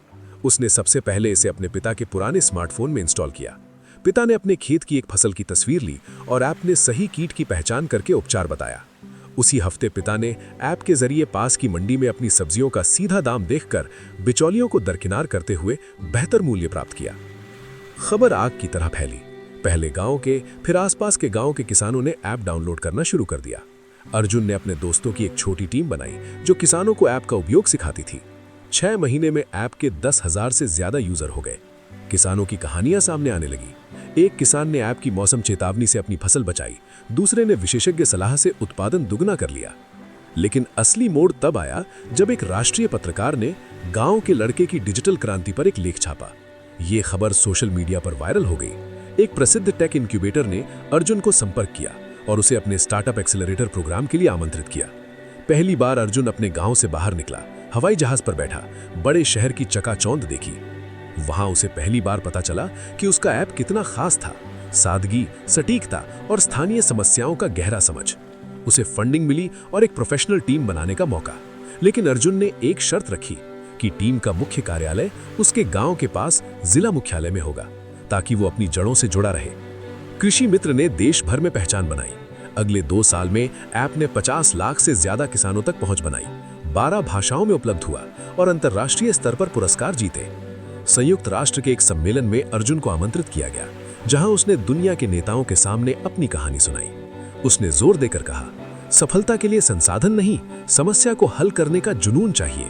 [SPEAKER 2] उसने सबसे पहले इसे अपने पिता के पुराने स्मार्टफोन में इंस्टॉल किया। पिता ने अपने खेत की एक फसल की तस्वीर ली और ऐप ने सही कीट की पहचान करके उपचार बताया। उसी हफ्ते पिता ने ऐप के जरिए पास की मंडी में अपनी सब्जियों का सीधा दाम देखकर बिचौलियों को दरकिनार करते हुए बेहतर मूल्य प्राप्त किया। खबर आग की तरह फैली। पहले गांव के, फिर आसपास के गांव के किसानों ने ऐप डाउनलोड करना शुरू कर दिया। अर्जुन ने अपने दोस्तों की एक छोटी टीम बनाई जो किसानों को ऐप का उपयोग सिखाती थी। 6 महीने में ऐप के 10,000 से ज्यादा यूजर हो गए। किसानों की कहानियां सामने आने लगी। एक किसान ने ऐप की मौसम चेतावनी से अपनी फसल बचाई, दूसरे ने विशेषज्ञ सलाह से उत्पादन दुगना कर लिया। लेकिन असली मोड़ तब आया जब एक राष्ट्रीय पत्रकार ने गांव के लड़के की डिजिटल क्रांति पर एक लेख छापा। ये खबर सोशल मीडिया पर वायरल हो गई। एक प्रसिद्ध टेक इंक्यूबेटर ने अर्जुन को संपर्क किया और उसे अपने स्टार्टअप एक्सेलरेटर प्रोग्राम के लिए आमंत्रित किया। पहली बार अर्जुन अपने गांव से बाहर निकला, हवाई जहाज पर बैठा, बड़े शहर की चकाचौंध देखी। वहां उसे पहली बार पता चला कि उसका ऐप कितना खास था। सादगी, सटीकता और स्थानीय समस्याओं का गहरा समझ। उसे फंडिंग मिली और एक प्रोफेशनल टीम बनाने का मौका। लेकिन अर्जुन ने एक शर्त रखी कि टीम का मुख्य कार्यालय उसके गांव के पास जिला मुख्यालय में होगा, ताकि वो अपनी जड़ों से जुड़ा रहे। कृषि मित्र ने देश भर में पहचान बनाई। अगले 2 साल में ऐप ने 50 लाख से ज्यादा किसानों तक पहुंच बनाई, 12 भाषाओं में उपलब्ध हुआ और अंतर्राष्ट्रीय स्तर पर पुरस्कार जीते। संयुक्त राष्ट्र के एक सम्मेलन में अर्जुन को आमंत्रित किया गया, जहां उसने दुनिया के नेताओं के सामने अपनी कहानी सुनाई। उसने जोर देकर कहा, सफलता के लिए संसाधन नहीं, समस्या को हल करने का जुनून चाहिए।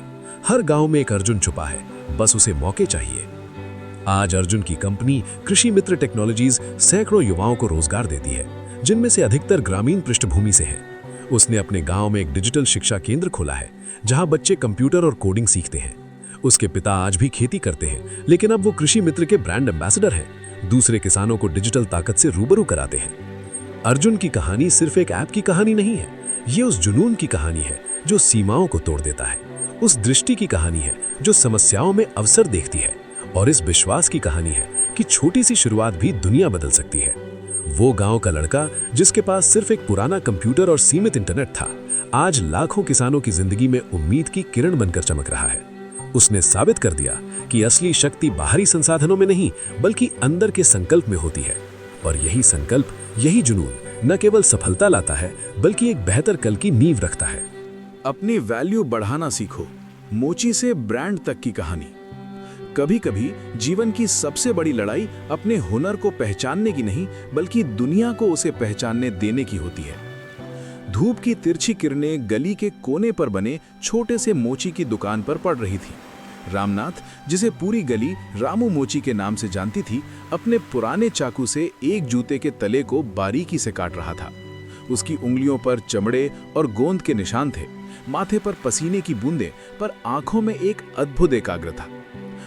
[SPEAKER 2] हर गांव में एक अर्जुन छुपा है, बस उसे मौके चाहिए। आज अर्जुन की कंपनी कृषि मित्र टेक्नोलॉजीज सैकड़ों युवाओं को रोजगार देती है, जिनमें से अधिकतर ग्रामीण पृष्ठभूमि से हैं। उसने अपने गांव में एक डिजिटल शिक्षा केंद्र खोला है, जहां बच्चे कंप्यूटर और कोडिंग सीखते हैं। उसके पिता आज भी खेती करते हैं, लेकिन अब वो कृषि मित्र के ब्रांड एम्बेसडर हैं। दूसरे किसानों को डिजिटल ताकत से रूबरू कराते हैं। अर्जुन की कहानी सिर्फ एक ऐप की कहानी नहीं है, ये उस जुनून की कहानी है जो सीमाओं को तोड़ देता है। उस दृष्टि की कहानी है जो समस्याओं में अवसर देखती है, और इस विश्वास की कहानी है कि छोटी सी शुरुआत भी दुनिया बदल सकती है। वो गांव का लड़का जिसके पास सिर्फ एक पुराना कंप्यूटर और सीमित इंटरनेट था, आज लाखों किसानों की जिंदगी में उम्मीद की किरण बनकर चमक रहा है। उसने साबित कर दिया कि असली शक्ति बाहरी संसाधनों में नहीं, बल्कि अंदर के संकल्प में होती है। और यही संकल्प, यही जुनून न केवल सफलता लाता है, बल्कि एक बेहतर कल की नींव रखता है।
[SPEAKER 1] अपनी वैल्यू बढ़ाना सीखो, मोची से ब्रांड तक की कहानी। कभी कभी जीवन की सबसे बड़ी लड़ाई अपने हुनर को पहचानने की नहीं, बल्कि दुनिया को उसे पहचानने देने की होती है। धूप की तिरछी किरणें गली के कोने पर बने छोटे से मोची की दुकान पर पड़ रही थी। रामनाथ, जिसे पूरी गली रामू मोची के नाम से जानती थी, अपने पुराने चाकू से एक जूते के तले को बारीकी से काट रहा था। उसकी उंगलियों पर चमड़े और गोंद के निशान थे, माथे पर पसीने की बूंदें, पर आंखों में एक अद्भुत एकाग्र था।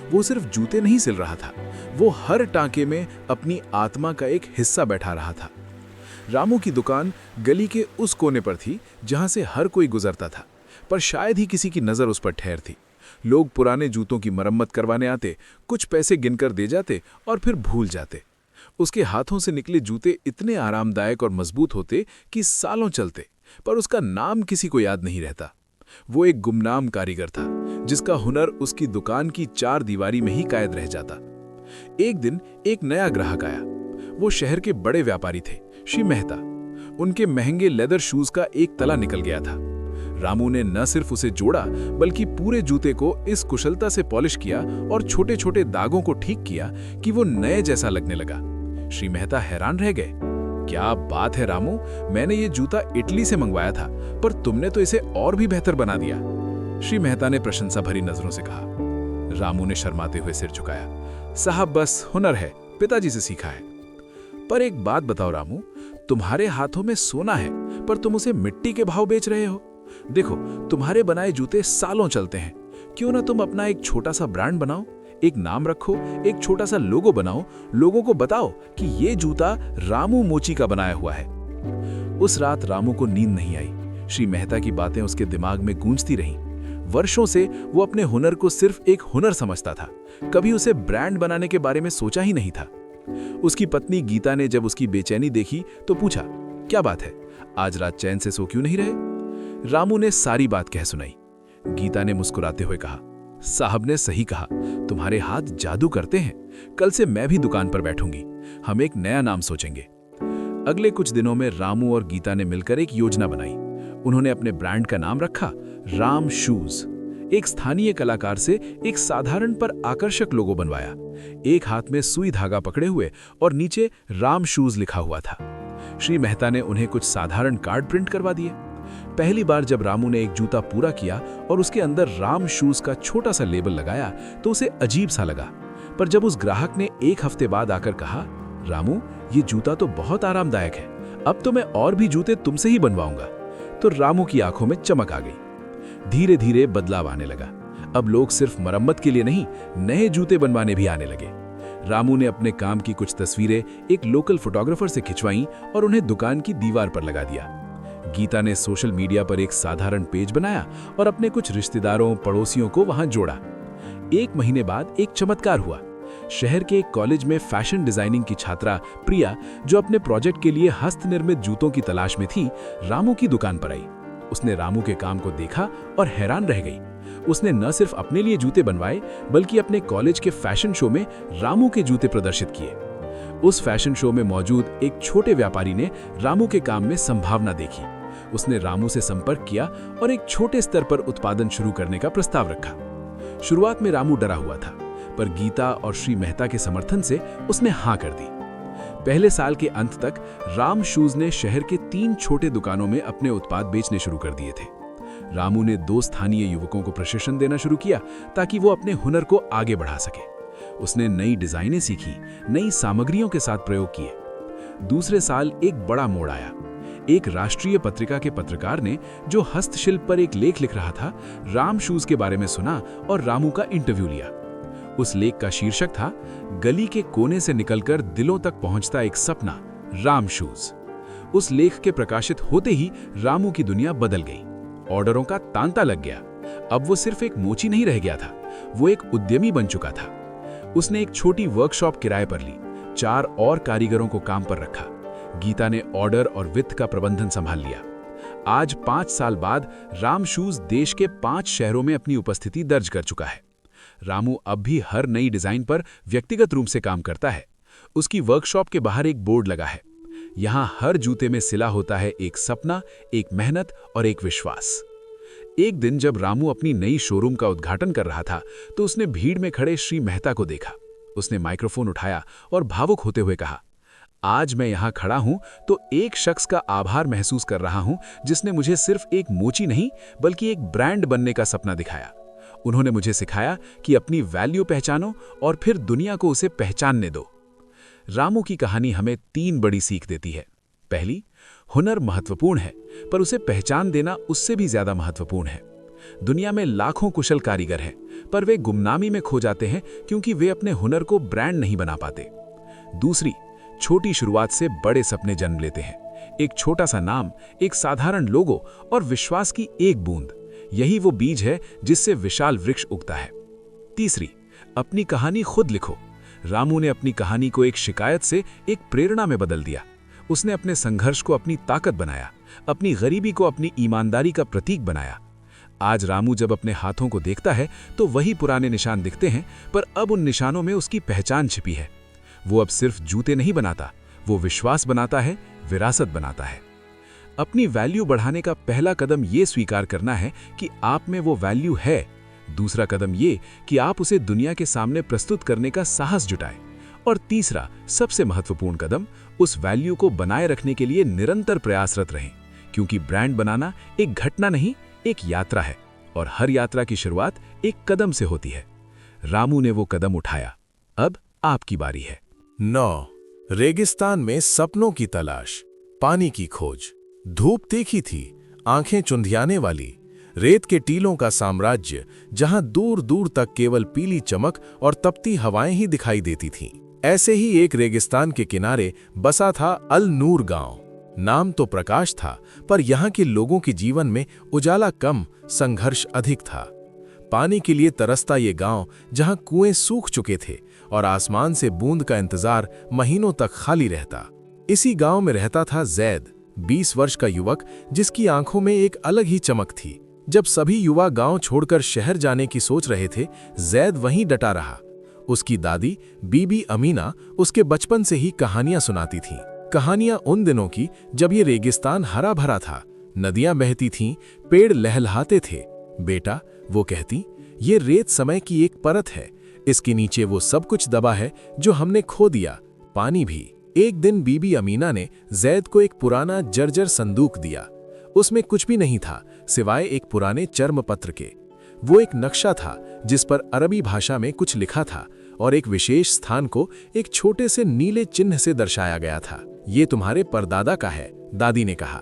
[SPEAKER 1] वो सिर्फ जूते नहीं सिल रहा था, वो हर टांके में अपनी आत्मा का एक हिस्सा बैठा रहा था। रामू की दुकान गली के उस कोने पर थी जहां से हर कोई गुजरता था, पर शायद ही किसी की नजर उस पर ठहर थी। लोग पुराने जूतों की मरम्मत करवाने आते, कुछ पैसे गिनकर दे जाते और फिर भूल जाते। उसके हाथों से निकले जूते इतने आरामदायक और मजबूत होते कि सालों चलते, पर उसका नाम किसी को याद नहीं रहता। वो एक गुमनाम कारीगर था, जिसका हुनर उसकी दुकान की 4 दीवारी में ही कायद रह जाता। एक दिन एक नया ग्राहक आया। वो शहर के बड़े व्यापारी थे, श्री मेहता। उनके महंगे लेदर शूज का एक तला निकल गया था। रामू ने न सिर्फ उसे जोड़ा, बल्कि पूरे जूते को इस कुशलता से पॉलिश किया और छोटे छोटे दागों को ठीक किया कि वो नए जैसा लगने लगा। श्री मेहता हैरान रह गए। क्या बात है रामू, मैंने ये जूता इटली से मंगवाया था, पर तुमने तो इसे और भी बेहतर बना दिया। श्री मेहता ने प्रशंसा भरी नजरों से कहा। रामू ने शर्माते हुए सिर झुकाया। साहब, बस हुनर है, पिताजी से सीखा है। पर एक बात बताओ रामू, तुम्हारे हाथों में सोना है, पर तुम उसे मिट्टी के भाव बेच रहे हो। देखो, तुम्हारे बनाए जूते सालों चलते हैं, क्यों ना तुम अपना एक छोटा सा ब्रांड बनाओ, एक नाम रखो, एक छोटा सा लोगो बनाओ, लोगों को बताओ कि ये जूता रामू मोची का बनाया हुआ है। उस रात रामू को नींद नहीं आई। श्री मेहता की बातें उसके दिमाग में गूंजती रहीं।
[SPEAKER 3] वर्षों से वो अपने हुनर को सिर्फ एक हुनर समझता था, कभी उसे ब्रांड बनाने के बारे में सोचा ही नहीं था। उसकी पत्नी गीता ने जब उसकी बेचैनी देखी तो पूछा, क्या बात है, आज रात चैन से सो क्यों नहीं रहे? रामू ने सारी बात कह सुनाई। गीता ने मुस्कुराते हुए कहा, साहब ने सही कहा, तुम्हारे हाथ जादू करते हैं। कल से मैं भी दुकान पर बैठूंगी, हम एक नया नाम सोचेंगे। अगले कुछ दिनों में रामू और गीता ने मिलकर एक योजना बनाई। उन्होंने अपने ब्रांड का नाम रखा राम शूज। एक स्थानीय कलाकार से एक साधारण पर आकर्षक लोगो बनवाया, एक हाथ में सुई धागा पकड़े हुए और नीचे राम शूज लिखा हुआ था। श्री मेहता ने उन्हें कुछ साधारण कार्ड प्रिंट करवा दिए। पहली बार जब रामू ने एक जूता पूरा किया और उसके अंदर राम शूज का छोटा सा लेबल लगाया तो उसे अजीब सा लगा। पर जब उस ग्राहक ने एक हफ्ते बाद आकर कहा, रामू ये जूता तो बहुत आरामदायक है, अब तो मैं और भी जूते तुमसे ही बनवाऊंगा, तो रामू की आंखों में चमक आ गई। धीरे धीरे बदलाव आने लगा। अब लोग सिर्फ मरम्मत के लिए नहीं, नए जूते बनवाने भी आने लगे। रामू ने अपने काम की कुछ तस्वीरें एक लोकल फोटोग्राफर से खिंचवाईं और उन्हें दुकान की दीवार पर लगा दिया। गीता ने सोशल मीडिया पर एक साधारण पेज बनाया और अपने कुछ रिश्तेदारों पड़ोसियों को वहां जोड़ा। 1 महीने बाद एक चमत्कार हुआ। शहर के एक कॉलेज में फैशन डिजाइनिंग की छात्रा प्रिया, जो अपने प्रोजेक्ट के लिए हस्तनिर्मित जूतों की तलाश में थी, रामू की दुकान पर आई। उसने रामू के काम को देखा और हैरान रह गई। उसने न सिर्फ अपने लिए जूते बनवाए बल्कि अपने कॉलेज के फैशन शो में रामू के जूते प्रदर्शित किए। उस फैशन शो में मौजूद एक छोटे व्यापारी ने रामू के काम में संभावना देखी। उसने रामू से संपर्क किया और एक छोटे स्तर पर उत्पादन शुरू करने का प्रस्ताव रखा। शुरुआत में रामू डरा हुआ था, पर गीता और श्री मेहता के समर्थन से उसने हाँ कर दी। पहले साल के अंत तक राम शूज ने शहर के 3 छोटे दुकानों में अपने उत्पाद बेचने शुरू कर दिए थे। रामू ने 2 स्थानीय युवकों को प्रशिक्षण देना शुरू किया ताकि वो अपने हुनर को आगे बढ़ा सके। उसने नई डिजाइनें सीखी, नई सामग्रियों के साथ प्रयोग किए। दूसरे साल एक बड़ा मोड़ आया। एक राष्ट्रीय पत्रिका के पत्रकार ने, जो हस्तशिल्प पर एक लेख लिख रहा था, राम शूज के बारे में सुना और रामू का इंटरव्यू लिया। उस लेख का शीर्षक था, गली के कोने से निकलकर दिलों तक पहुंचता एक सपना, राम शूज। उस लेख के प्रकाशित होते ही रामू की दुनिया बदल गई। ऑर्डरों का तांता लग गया। अब वो सिर्फ एक मोची नहीं रह गया था, वो एक उद्यमी बन चुका था। उसने एक छोटी वर्कशॉप किराए पर ली, 4 और कारीगरों को काम पर रखा। गीता ने ऑर्डर और वित्त का प्रबंधन संभाल लिया। आज 5 साल बाद राम शूज देश के 5 शहरों में अपनी उपस्थिति दर्ज कर चुका है। रामू अब भी हर नई डिजाइन पर व्यक्तिगत रूप से काम करता है। उसकी वर्कशॉप के बाहर एक बोर्ड लगा है, यहाँ हर जूते में सिला होता है एक सपना, एक मेहनत और एक विश्वास। एक दिन जब रामू अपनी नई शोरूम का उद्घाटन कर रहा था तो उसने भीड़ में खड़े श्री मेहता को देखा। उसने माइक्रोफोन उठाया और भावुक होते हुए कहा, आज मैं यहाँ खड़ा हूँ तो एक शख्स का आभार महसूस कर रहा हूँ जिसने मुझे सिर्फ एक मोची नहीं बल्कि एक ब्रांड बनने का सपना दिखाया। उन्होंने मुझे सिखाया कि अपनी वैल्यू पहचानो और फिर दुनिया को उसे पहचानने दो। रामू की कहानी हमें 3 बड़ी सीख देती है। पहली, हुनर महत्वपूर्ण है, पर उसे पहचान देना उससे भी ज्यादा महत्वपूर्ण है। दुनिया में लाखों कुशल कारीगर हैं, पर वे गुमनामी में खो जाते हैं क्योंकि वे अपने हुनर को ब्रांड नहीं बना पाते। दूसरी, छोटी शुरुआत से बड़े सपने जन्म लेते हैं। एक छोटा सा नाम, एक साधारण लोगो और विश्वास की एक बूंद, यही वो बीज है जिससे विशाल वृक्ष उगता है। तीसरी, अपनी कहानी खुद लिखो। रामू ने अपनी कहानी को एक शिकायत से एक प्रेरणा में बदल दिया। उसने अपने संघर्ष को अपनी ताकत बनाया, अपनी गरीबी को अपनी ईमानदारी का प्रतीक बनाया। आज रामू जब अपने हाथों को देखता है तो वही पुराने निशान दिखते हैं, पर अब उन निशानों में उसकी पहचान छिपी है। वो अब सिर्फ जूते नहीं बनाता, वो विश्वास बनाता है, विरासत बनाता है। अपनी वैल्यू बढ़ाने का पहला कदम ये स्वीकार करना है कि आप में वो वैल्यू है। दूसरा कदम ये कि आप उसे दुनिया के सामने प्रस्तुत करने का साहस जुटाएं। और तीसरा, सबसे महत्वपूर्ण कदम, उस वैल्यू को बनाए रखने के लिए निरंतर प्रयासरत रहें, क्योंकि ब्रांड बनाना एक घटना नहीं, एक यात्रा है और हर यात्रा की शुरुआत एक कदम से होती है। रामू ने वो कदम उठाया, अब आपकी बारी है।
[SPEAKER 1] 9. रेगिस्तान में सपनों की तलाश, पानी की खोज। धूप तीखी थी, आंखें चुंधियाने वाली, रेत के टीलों का साम्राज्य जहां दूर दूर तक केवल पीली चमक और तपती हवाएं ही दिखाई देती थीं। ऐसे ही एक रेगिस्तान के किनारे बसा था अल नूर गांव। नाम तो प्रकाश था, पर यहाँ के लोगों के जीवन में उजाला कम, संघर्ष अधिक था। पानी के लिए तरसता ये गांव जहां कुएं सूख चुके थे और आसमान से बूंद का इंतजार महीनों तक खाली रहता। इसी गांव में रहता था जैद, 20 वर्ष का युवक जिसकी आंखों में एक अलग ही चमक थी। जब सभी युवा गांव छोड़कर शहर जाने की सोच रहे थे, जैद वहीं डटा रहा। उसकी दादी बीबी अमीना उसके बचपन से ही कहानियां सुनाती थीं। कहानियां उन दिनों की जब ये रेगिस्तान हरा भरा था, नदियां बहती थीं, पेड़ लहलहाते थे। बेटा, वो कहती, ये रेत समय की एक परत है, इसके नीचे वो सब कुछ दबा है जो हमने खो दिया, पानी भी। एक दिन बीबी अमीना ने जैद को एक पुराना जर्जर संदूक दिया। उसमें कुछ भी नहीं था सिवाय एक पुराने चर्म पत्र के। वो एक नक्शा था जिस पर अरबी भाषा में कुछ लिखा था और एक विशेष स्थान को एक छोटे से नीले चिन्ह से दर्शाया गया था। ये तुम्हारे परदादा का है, दादी ने कहा।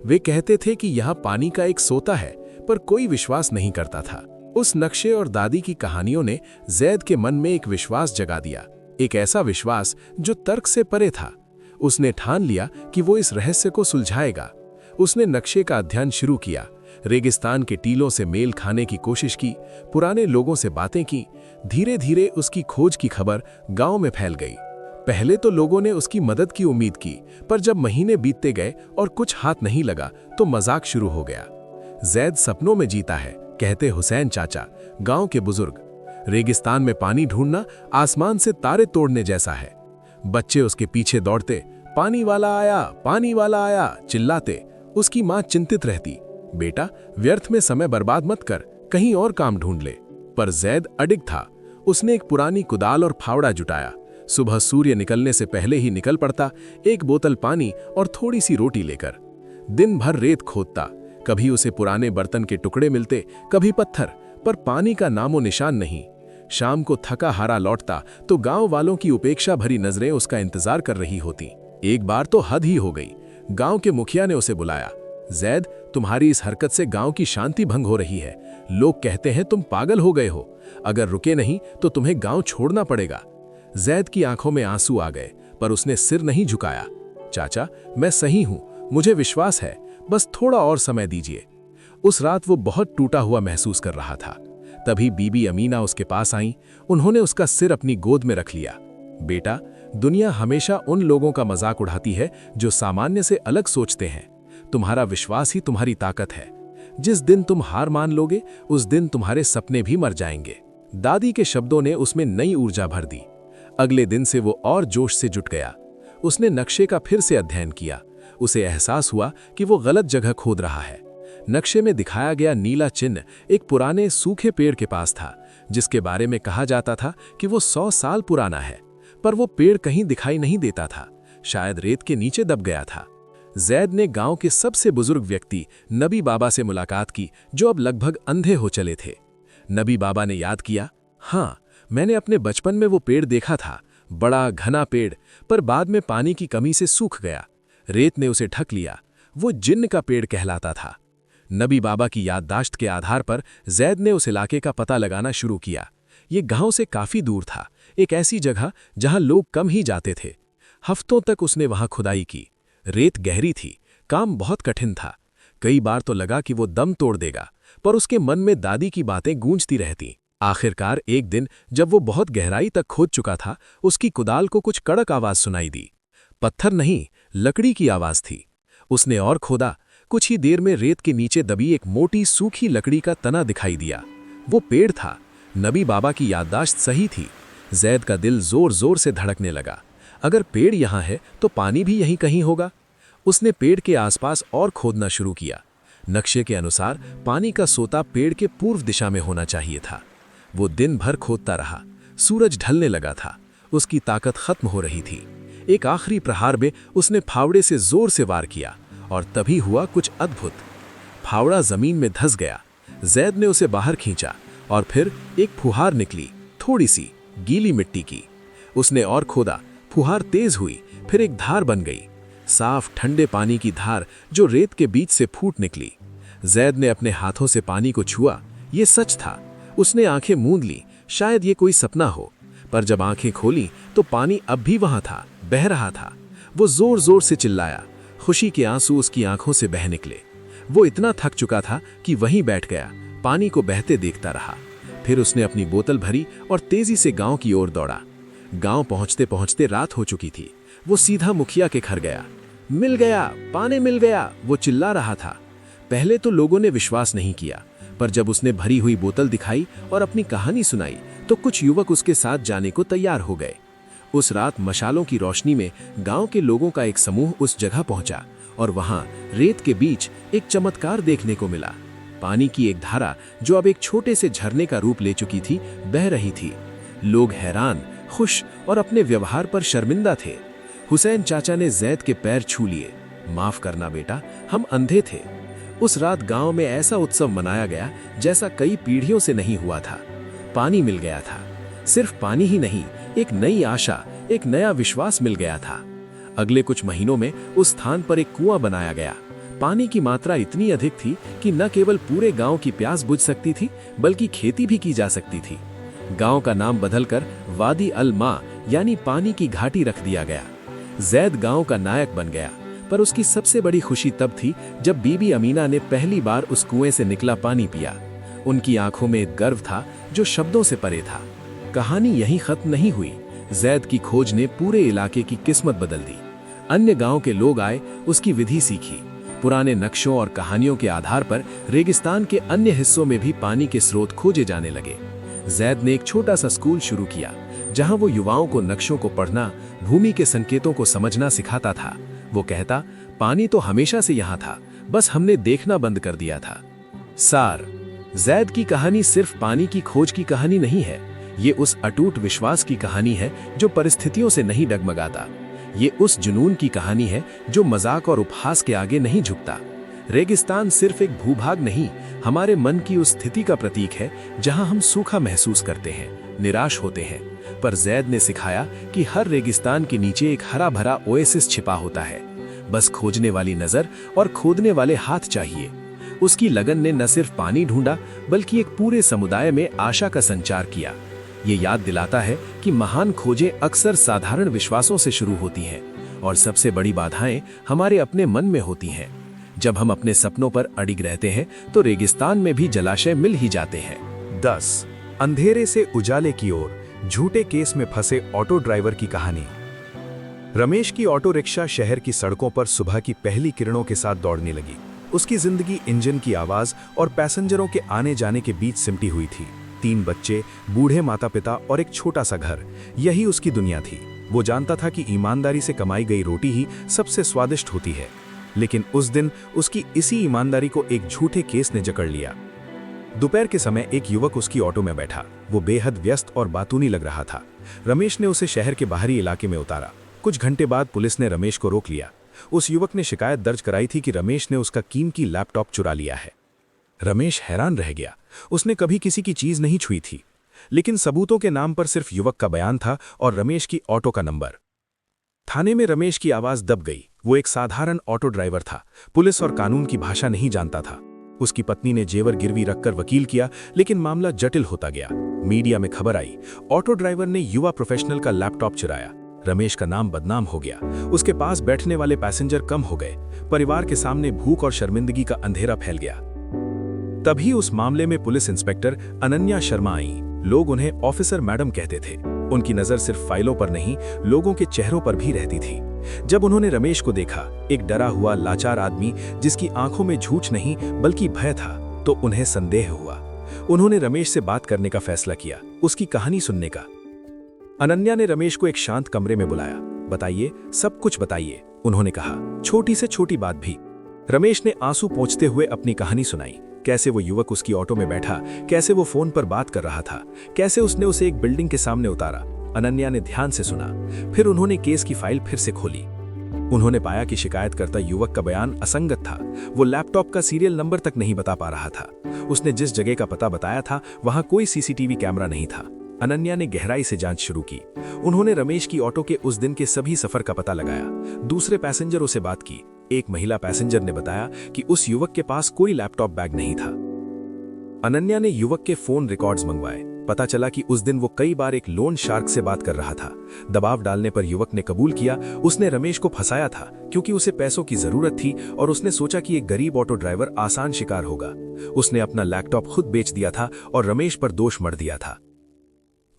[SPEAKER 1] वे कहते थे कि यहाँ पानी का एक सोता है, पर कोई विश्वास नहीं करता था। उस नक्शे और दादी की कहानियों ने जैद के मन में एक विश्वास जगा दिया, एक ऐसा विश्वास जो तर्क से परे था। उसने ठान लिया कि वो इस रहस्य को सुलझाएगा। उसने नक्शे का अध्ययन शुरू किया, रेगिस्तान के टीलों से मेल खाने की कोशिश की, पुराने लोगों से बातें की। धीरे धीरे उसकी खोज की खबर गांव में फैल गई। पहले तो लोगों ने उसकी मदद की उम्मीद की, पर जब महीने बीतते गए और कुछ हाथ नहीं लगा तो मजाक शुरू हो गया। जैद सपनों में जीता है, कहते हुसैन चाचा, गांव के बुजुर्ग। रेगिस्तान में पानी ढूंढना आसमान से तारे तोड़ने जैसा है। बच्चे उसके पीछे दौड़ते, पानी वाला आया, पानी वाला आया, चिल्लाते। उसकी मां चिंतित रहती, बेटा व्यर्थ में समय बर्बाद मत कर, कहीं और काम ढूंढ ले। पर जैद अडिग था। उसने एक पुरानी कुदाल और फावड़ा जुटाया। सुबह सूर्य निकलने से पहले ही निकल पड़ता, एक बोतल पानी और थोड़ी सी रोटी लेकर। दिन भर रेत खोदता। कभी उसे पुराने बर्तन के टुकड़े मिलते, कभी पत्थर, पर पानी का नामो निशान नहीं। शाम को थका हारा लौटता तो गांव वालों की उपेक्षा भरी नजरें उसका इंतजार कर रही होती। एक बार तो हद ही हो गई। गांव के मुखिया ने उसे बुलाया। जैद, तुम्हारी इस हरकत से गांव की शांति भंग हो रही है। लोग कहते हैं तुम पागल हो गए हो। अगर रुके नहीं तो तुम्हें गांव छोड़ना पड़ेगा। जैद की आंखों में आंसू आ गए, पर उसने सिर नहीं झुकाया। चाचा, मैं सही हूं, मुझे विश्वास है, बस थोड़ा और समय दीजिए। उस रात वो बहुत टूटा हुआ महसूस कर रहा था। तभी बीबी अमीना उसके पास आई। उन्होंने उसका सिर अपनी गोद में रख लिया। बेटा, दुनिया हमेशा उन लोगों का मजाक उड़ाती है जो सामान्य से अलग सोचते हैं। तुम्हारा विश्वास ही तुम्हारी ताकत है। जिस दिन तुम हार मान लोगे, उस दिन तुम्हारे सपने भी मर जाएंगे। दादी के शब्दों ने उसमें नई ऊर्जा भर दी। अगले दिन से वो और जोश से जुट गया। उसने नक्शे का फिर से अध्ययन किया। उसे एहसास हुआ कि वो गलत जगह खोद रहा है। नक्शे में दिखाया गया नीला चिन्ह एक पुराने सूखे पेड़ के पास था, जिसके बारे में कहा जाता था कि वो 100 साल पुराना है। पर वो पेड़ कहीं दिखाई नहीं देता था, शायद रेत के नीचे दब गया था। जैद ने गांव के सबसे बुजुर्ग व्यक्ति नबी बाबा से मुलाकात की, जो अब लगभग अंधे हो चले थे। नबी बाबा ने याद किया, हाँ, मैंने अपने बचपन में वो पेड़ देखा था, बड़ा घना पेड़, पर बाद में पानी की कमी से सूख गया। रेत ने उसे ढक लिया। वो जिन्न का पेड़ कहलाता था। नबी बाबा की याददाश्त के आधार पर जैद ने उस इलाके का पता लगाना शुरू किया। ये गांव से काफी दूर था, एक ऐसी जगह जहां लोग कम ही जाते थे। हफ्तों तक उसने वहां खुदाई की। रेत गहरी थी, काम बहुत कठिन था। कई बार तो लगा कि वो दम तोड़ देगा, पर उसके मन में दादी की बातें गूंजती रहती। आखिरकार एक दिन जब वो बहुत गहराई तक खोद चुका था, उसकी कुदाल को कुछ कड़क आवाज सुनाई दी। पत्थर नहीं, लकड़ी की आवाज थी। उसने और खोदा। कुछ ही देर में रेत के नीचे दबी एक मोटी सूखी लकड़ी का तना दिखाई दिया। वो पेड़ था। नबी बाबा की याददाश्त सही थी। जैद का दिल जोर जोर से धड़कने लगा। अगर पेड़ यहाँ है तो पानी भी यहीं कहीं होगा। उसने पेड़ के आसपास और खोदना शुरू किया। नक्शे के अनुसार पानी का सोता पेड़ के पूर्व दिशा में होना चाहिए था। वो दिन भर खोदता रहा। सूरज ढलने लगा था। उसकी ताकत खत्म हो रही थी। एक आखिरी प्रहार में उसने फावड़े से जोर से वार किया और तभी हुआ कुछ अद्भुत। फावड़ा जमीन में धंस गया। जैद ने उसे बाहर खींचा और फिर एक फुहार निकली, थोड़ी सी गीली मिट्टी की। उसने और खोदा। फुहार तेज हुई, फिर एक धार बन गई, साफ ठंडे पानी की धार जो रेत के बीच से फूट निकली। जैद ने अपने हाथों से पानी को छुआ। ये सच था। उसने आंखें मूंद ली, शायद ये कोई सपना हो। पर जब आंखें खोली तो पानी अब भी वहां था, बह रहा था। वो जोर जोर से चिल्लाया। खुशी के आंसू उसकी आंखों से बह निकले। वो इतना थक चुका था कि वहीं बैठ गया, पानी को बहते देखता रहा।
[SPEAKER 3] फिर उसने अपनी बोतल भरी और तेजी से गांव की ओर दौड़ा। गांव पहुंचते पहुंचते रात हो चुकी थी। वो सीधा मुखिया के घर गया। मिल गया, पानी मिल गया, वो चिल्ला रहा था। पहले तो लोगों ने विश्वास नहीं किया, पर जब उसने भरी हुई बोतल दिखाई और अपनी कहानी सुनाई तो कुछ युवक उसके साथ जाने को तैयार हो गए। उस रात मशालों की रोशनी में गांव के लोगों का एक समूह उस जगह पहुंचा और वहां रेत के बीच एक चमत्कार देखने को मिला। पानी की एक धारा जो अब एक छोटे से झरने का रूप ले चुकी थी, बह रही थी। लोग हैरान, खुश और अपने व्यवहार पर शर्मिंदा थे। हुसैन चाचा ने जैद के पैर छू लिए। माफ करना बेटा, हम अंधे थे। उस रात गांव में ऐसा उत्सव मनाया गया जैसा कई पीढ़ियों से नहीं हुआ था। पानी मिल गया था। सिर्फ पानी ही नहीं, एक नई आशा, एक नया विश्वास मिल गया था। अगले कुछ महीनों में उस स्थान पर एक कुआं बनाया गया। पानी की मात्रा इतनी अधिक थी कि न केवल पूरे गांव की प्यास बुझ सकती थी, बल्कि खेती भी की जा सकती थी। गांव का नाम बदलकर वादी अल मा यानी पानी की घाटी रख दिया गया। जैद गांव का नायक बन गया, पर उसकी सबसे बड़ी खुशी तब थी जब बीबी अमीना ने पहली बार उस कुएं से निकला पानी पिया। उनकी आंखों में एक गर्व था जो शब्दों से परे था। कहानी यहीं खत्म नहीं हुई। जैद की खोज ने पूरे इलाके की किस्मत बदल दी। अन्य गांव के लोग आए, उसकी विधि सीखी। पुराने नक्शों और कहानियों के आधार पर रेगिस्तान के अन्य हिस्सों में भी पानी के स्रोत खोजे जाने लगे। जैद ने एक छोटा सा स्कूल शुरू किया, जहां वो युवाओं को नक्शों को पढ़ना, भूमि के संकेतों को समझना सिखाता था। वो कहता, पानी तो हमेशा से यहाँ था, बस हमने देखना बंद कर दिया था। सार, जैद की कहानी सिर्फ पानी की खोज की कहानी नहीं है। ये उस अटूट विश्वास की कहानी है जो परिस्थितियों से नहीं डगमगाता। ये उस जुनून की कहानी है जो मजाक और उपहास के आगे नहीं झुकता। रेगिस्तान सिर्फ एक भूभाग नहीं, हमारे मन की उस स्थिति का प्रतीक है जहां हम सूखा महसूस करते हैं, निराश होते हैं। पर जैद ने सिखाया कि हर रेगिस्तान के नीचे एक हरा भरा ओएसिस छिपा होता है। बस खोजने वाली नजर और खोदने वाले हाथ चाहिए। उसकी लगन ने न सिर्फ पानी ढूंढा, बल्कि एक पूरे समुदाय में आशा का संचार किया। ये याद दिलाता है कि महान खोजें अक्सर साधारण विश्वासों से शुरू होती हैं, और सबसे बड़ी बाधाएं हमारे अपने मन में होती हैं। जब हम अपने सपनों पर अडिग रहते हैं तो रेगिस्तान में भी जलाशय मिल ही जाते हैं।
[SPEAKER 4] 10 अंधेरे से उजाले की ओर, झूठे केस में फंसे ऑटो ड्राइवर की कहानी। रमेश की ऑटो रिक्शा शहर की सड़कों पर सुबह की पहली किरणों के साथ दौड़ने लगी। उसकी जिंदगी इंजन की आवाज और पैसेंजरों के आने जाने के बीच सिमटी हुई थी। 3 बच्चे, बूढ़े माता पिता और एक छोटा सा घर, यही उसकी दुनिया थी। वो जानता था कि ईमानदारी से कमाई गई रोटी ही सबसे स्वादिष्ट होती है। लेकिन उस दिन उसकी इसी ईमानदारी को एक झूठे केस ने जकड़ लिया। दोपहर के समय एक युवक उसकी ऑटो में बैठा। वो बेहद व्यस्त और बातूनी लग रहा था। रमेश ने उसे शहर के बाहरी इलाके में उतारा। कुछ घंटे बाद पुलिस ने रमेश को रोक लिया। उस युवक ने शिकायत दर्ज कराई थी कि रमेश ने उसका कीमती लैपटॉप चुरा लिया है। रमेश हैरान रह गया। उसने कभी किसी की चीज नहीं छुई थी, लेकिन सबूतों के नाम पर सिर्फ युवक का बयान था और रमेश की ऑटो का नंबर। थाने में रमेश की आवाज दब गई। वो एक साधारण ऑटो ड्राइवर था, पुलिस और कानून की भाषा नहीं जानता था। उसकी पत्नी ने जेवर गिरवी रखकर वकील किया, लेकिन मामला जटिल होता गया। मीडिया में खबर आई, ऑटो ड्राइवर ने युवा प्रोफेशनल का लैपटॉप चुराया। रमेश का नाम बदनाम हो गया। उसके पास बैठने वाले पैसेंजर कम हो गए। परिवार के सामने भूख और शर्मिंदगी का अंधेरा फैल गया। तभी उस मामले में पुलिस इंस्पेक्टर अनन्या शर्मा आई। लोग उन्हें ऑफिसर मैडम कहते थे। उनकी नजर सिर्फ फाइलों पर नहीं, लोगों के चेहरों पर भी रहती थी। जब उन्होंने रमेश को देखा, एक डरा हुआ लाचार आदमी जिसकी आंखों में झूठ नहीं बल्कि भय था, तो उन्हें संदेह हुआ। उन्होंने रमेश से बात करने का फैसला किया, उसकी कहानी सुनने का। अनन्या ने रमेश को एक शांत कमरे में बुलाया। बताइए, सब कुछ बताइए, उन्होंने कहा, छोटी से छोटी बात भी। रमेश ने आंसू पोंछते हुए अपनी कहानी सुनाई। कैसे वो युवक उसकी ऑटो में बैठा, कैसे वो फोन पर बात कर रहा था, कैसे उसने उसे एक बिल्डिंग के सामने उतारा। अनन्या ने ध्यान से सुना। फिर उन्होंने केस की फाइल फिर से खोली। उन्होंने पाया कि शिकायतकर्ता युवक का बयान असंगत था। वो लैपटॉप का सीरियल नंबर तक नहीं बता पा रहा था। उसने जिस जगह का पता बताया था वहां कोई सीसीटीवी कैमरा नहीं था। अनन्या ने गहराई से जांच शुरू की। उन्होंने रमेश की ऑटो के उस दिन के सभी सफर का पता लगाया, दूसरे पैसेंजरों से बात की। एक महिला पैसेंजर ने बताया कि उस युवक के पास कोई लैपटॉप बैग नहीं था। अनन्या ने युवक के फोन रिकॉर्ड्स मंगवाए, पता चला कि उस दिन वो कई बार एक लोन शार्क से बात कर रहा था। दबाव डालने पर युवक ने कबूल किया उसने रमेश को फंसाया था क्योंकि उसे पैसों की जरूरत थी और उसने सोचा कि एक गरीब ऑटो ड्राइवर आसान शिकार होगा। उसने अपना लैपटॉप खुद बेच दिया था और रमेश पर दोष मढ़ दिया था।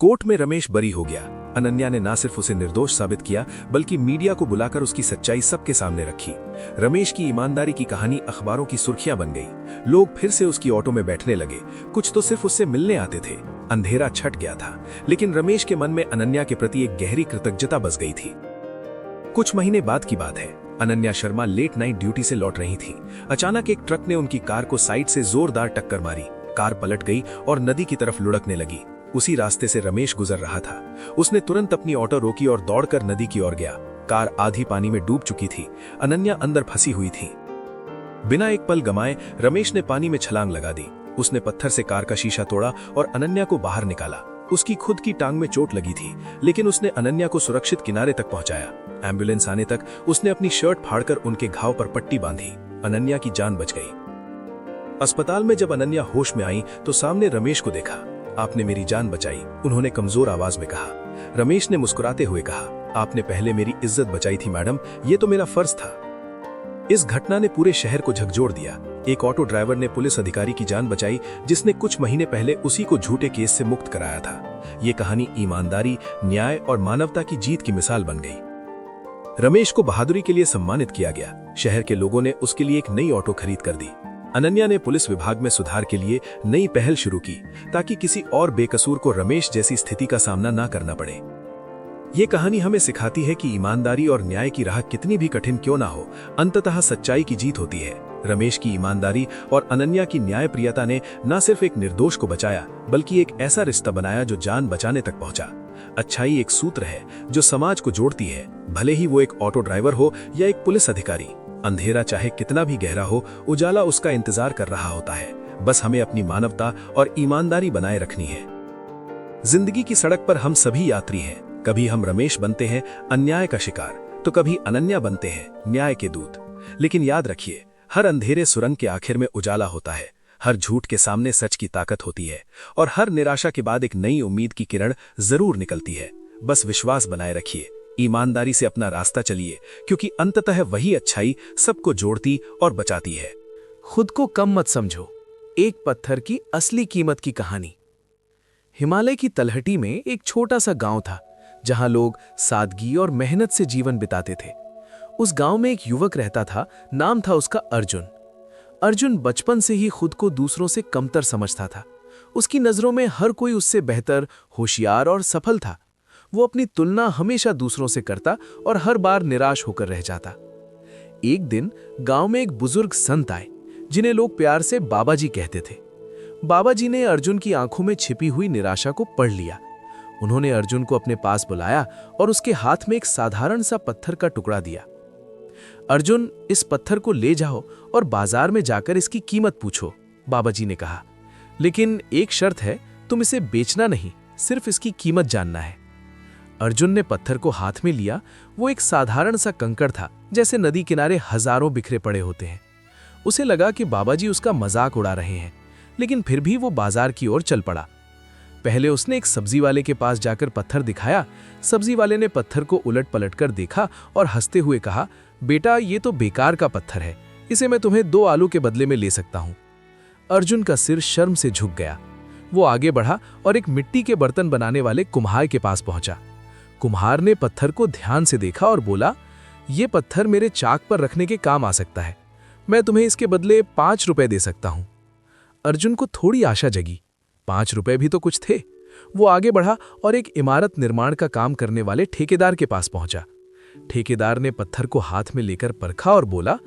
[SPEAKER 4] कोर्ट में रमेश बरी हो गया। अनन्या ने न सिर्फ उसे निर्दोष साबित किया बल्कि मीडिया को बुलाकर उसकी सच्चाई सबके सामने रखी। रमेश की ईमानदारी की कहानी अखबारों की सुर्खियां बन गई। लोग फिर से उसकी ऑटो में बैठने लगे। कुछ तो सिर्फ उससे मिलने आते थे। अंधेरा छट गया था, लेकिन रमेश के मन में अनन्या के प्रति एक गहरी कृतज्ञता बस गई थी। कुछ महीने बाद की बात है। Ananya Sharma late night duty से लौट रही थी। अचानक एक ट्रक ने उनकी कार को साइड से जोरदार टक्कर मारी। कार पलट गई और नदी की तरफ लुढ़कने लगी। उसी रास्ते से रमेश गुजर रहा था। उसने तुरंत अपनी ऑटो रोकी और दौड़कर नदी की ओर गया। कार आधी पानी में डूब चुकी थी। अनन्या अंदर फंसी हुई थी। बिना एक पल गमाए रमेश ने पानी में छलांग लगा दी। उसने पत्थर से कार का शीशा तोड़ा और अनन्या को बाहर निकाला। उसकी खुद की टांग में चोट लगी थी, लेकिन उसने अनन्या को सुरक्षित किनारे तक पहुंचाया। एम्बुलेंस आने तक उसने अपनी शर्ट फाड़कर उनके घाव पर पट्टी बांधी। अनन्या की जान बच गई। अस्पताल में जब अनन्या होश में आई तो सामने रमेश को देखा। आपने मेरी जान बचाई, उन्होंने कमजोर आवाज में कहा। रमेश ने मुस्कुराते हुए कहा, आपने पहले मेरी इज्जत बचाई थी मैडम, ये तो मेरा फर्ज था। इस घटना ने पूरे शहर को झकझोर दिया। एक ऑटो ड्राइवर ने पुलिस अधिकारी की जान बचाई जिसने कुछ महीने पहले उसी को झूठे केस से मुक्त कराया था। ये कहानी ईमानदारी, न्याय और मानवता की जीत की मिसाल बन गई। रमेश को बहादुरी के लिए सम्मानित किया गया। शहर के लोगों ने उसके लिए एक नई ऑटो खरीद कर दी। अनन्या ने पुलिस विभाग में सुधार के लिए नई पहल शुरू की ताकि किसी और बेकसूर को रमेश जैसी स्थिति का सामना ना करना पड़े। ये कहानी हमें सिखाती है कि ईमानदारी और न्याय की राह कितनी भी कठिन क्यों ना हो, अंततः सच्चाई की जीत होती है। रमेश की ईमानदारी और अनन्या की न्यायप्रियता ने न सिर्फ एक निर्दोष को बचाया बल्कि एक ऐसा रिश्ता बनाया जो जान बचाने तक पहुंचा। अच्छाई एक सूत्र है जो समाज को जोड़ती है, भले ही वो एक ऑटो ड्राइवर हो या एक पुलिस अधिकारी। अंधेरा चाहे कितना भी गहरा हो, उजाला उसका इंतजार कर रहा होता है। बस हमें अपनी मानवता और ईमानदारी बनाए रखनी है। जिंदगी की सड़क पर हम सभी यात्री हैं। कभी हम रमेश बनते हैं अन्याय का शिकार, तो कभी अनन्या बनते हैं न्याय के दूत। लेकिन याद रखिए, हर अंधेरे सुरंग के आखिर में उजाला होता है, हर झूठ के सामने सच की ताकत होती है और हर निराशा के बाद एक नई उम्मीद की किरण जरूर निकलती है। बस विश्वास बनाए रखिए, ईमानदारी से अपना रास्ता चलिए, क्योंकि अंततः वही अच्छाई सबको जोड़ती और बचाती है।
[SPEAKER 3] खुद को कम मत समझो। एक पत्थर की असली कीमत की कहानी। हिमालय की तलहटी में एक छोटा सा गांव था जहां लोग सादगी और मेहनत से जीवन बिताते थे। उस गांव में एक युवक रहता था, नाम था उसका अर्जुन। अर्जुन बचपन से ही खुद को दूसरों से कमतर समझता था। उसकी नजरों में हर कोई उससे बेहतर, होशियार और सफल था। वो अपनी तुलना हमेशा दूसरों से करता और हर बार निराश होकर रह जाता। एक दिन गांव में एक बुजुर्ग संत आए जिन्हें लोग प्यार से बाबा जी कहते थे। बाबा जी ने अर्जुन की आंखों में छिपी हुई निराशा को पढ़ लिया। उन्होंने अर्जुन को अपने पास बुलाया और उसके हाथ में एक साधारण सा पत्थर का टुकड़ा दिया। अर्जुन, इस पत्थर को ले जाओ और बाजार में जाकर इसकी कीमत पूछो, बाबा जी ने कहा। लेकिन एक शर्त है, तुम इसे बेचना नहीं, सिर्फ इसकी कीमत जानना है। अर्जुन ने पत्थर को हाथ में लिया। वो एक साधारण सा कंकड़ था, जैसे नदी किनारे हजारों बिखरे पड़े होते हैं। उसे लगा कि बाबा जी उसका मजाक उड़ा रहे हैं, लेकिन फिर भी वो बाजार की ओर चल पड़ा। पहले उसने एक सब्जी वाले के पास जाकर पत्थर दिखाया। सब्जी वाले ने पत्थर को उलट पलट कर देखा और हंसते हुए कहा, बेटा, ये तो बेकार का पत्थर है, इसे मैं तुम्हें 2 आलू के बदले में ले सकता हूं। अर्जुन का सिर शर्म से झुक गया। वो आगे बढ़ा और एक मिट्टी के बर्तन बनाने वाले कुम्हार के पास पहुंचा। कुम्हार ने पत्थर को ध्यान से देखा और बोला, ये पत्थर मेरे चाक पर रखने के काम आ सकता है, मैं तुम्हें इसके बदले 5 रुपए दे सकता हूं। अर्जुन को थोड़ी आशा जगी, 5 रुपए भी तो कुछ थे। वो आगे बढ़ा और एक इमारत निर्माण का काम करने वाले ठेकेदार के पास पहुंचा। ठेकेदार ने पत्थर को हाथ में लेकर परखा और बोला,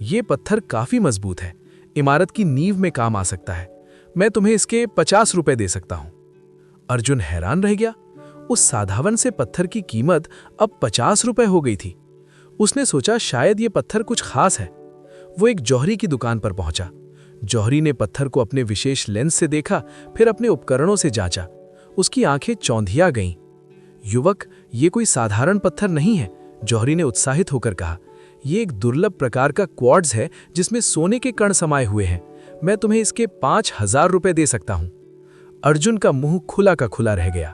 [SPEAKER 3] ये पत्थर काफी मजबूत है, इमारत की नींव में काम आ सकता है, मैं तुम्हें इसके 50 रुपए दे सकता हूं। अर्जुन हैरान रह गया। उस साधारण से पत्थर की कीमत अब 50 रुपए हो गई थी। उसने सोचा शायद ये पत्थर कुछ खास है। वो एक जौहरी की दुकान पर पहुंचा। जौहरी ने पत्थर को अपने विशेष लेंस से देखा, फिर अपने उपकरणों से जांचा। उसकी आंखें चौंधिया गईं। युवक, ये कोई साधारण पत्थर नहीं है, जौहरी ने उत्साहित होकर कहा। ये एक दुर्लभ प्रकार का क्वार्ट्ज है जिसमें सोने के कण समाये हुए हैं, मैं तुम्हें इसके 5000 रुपए दे सकता हूं। अर्जुन का मुंह खुला का खुला रह गया।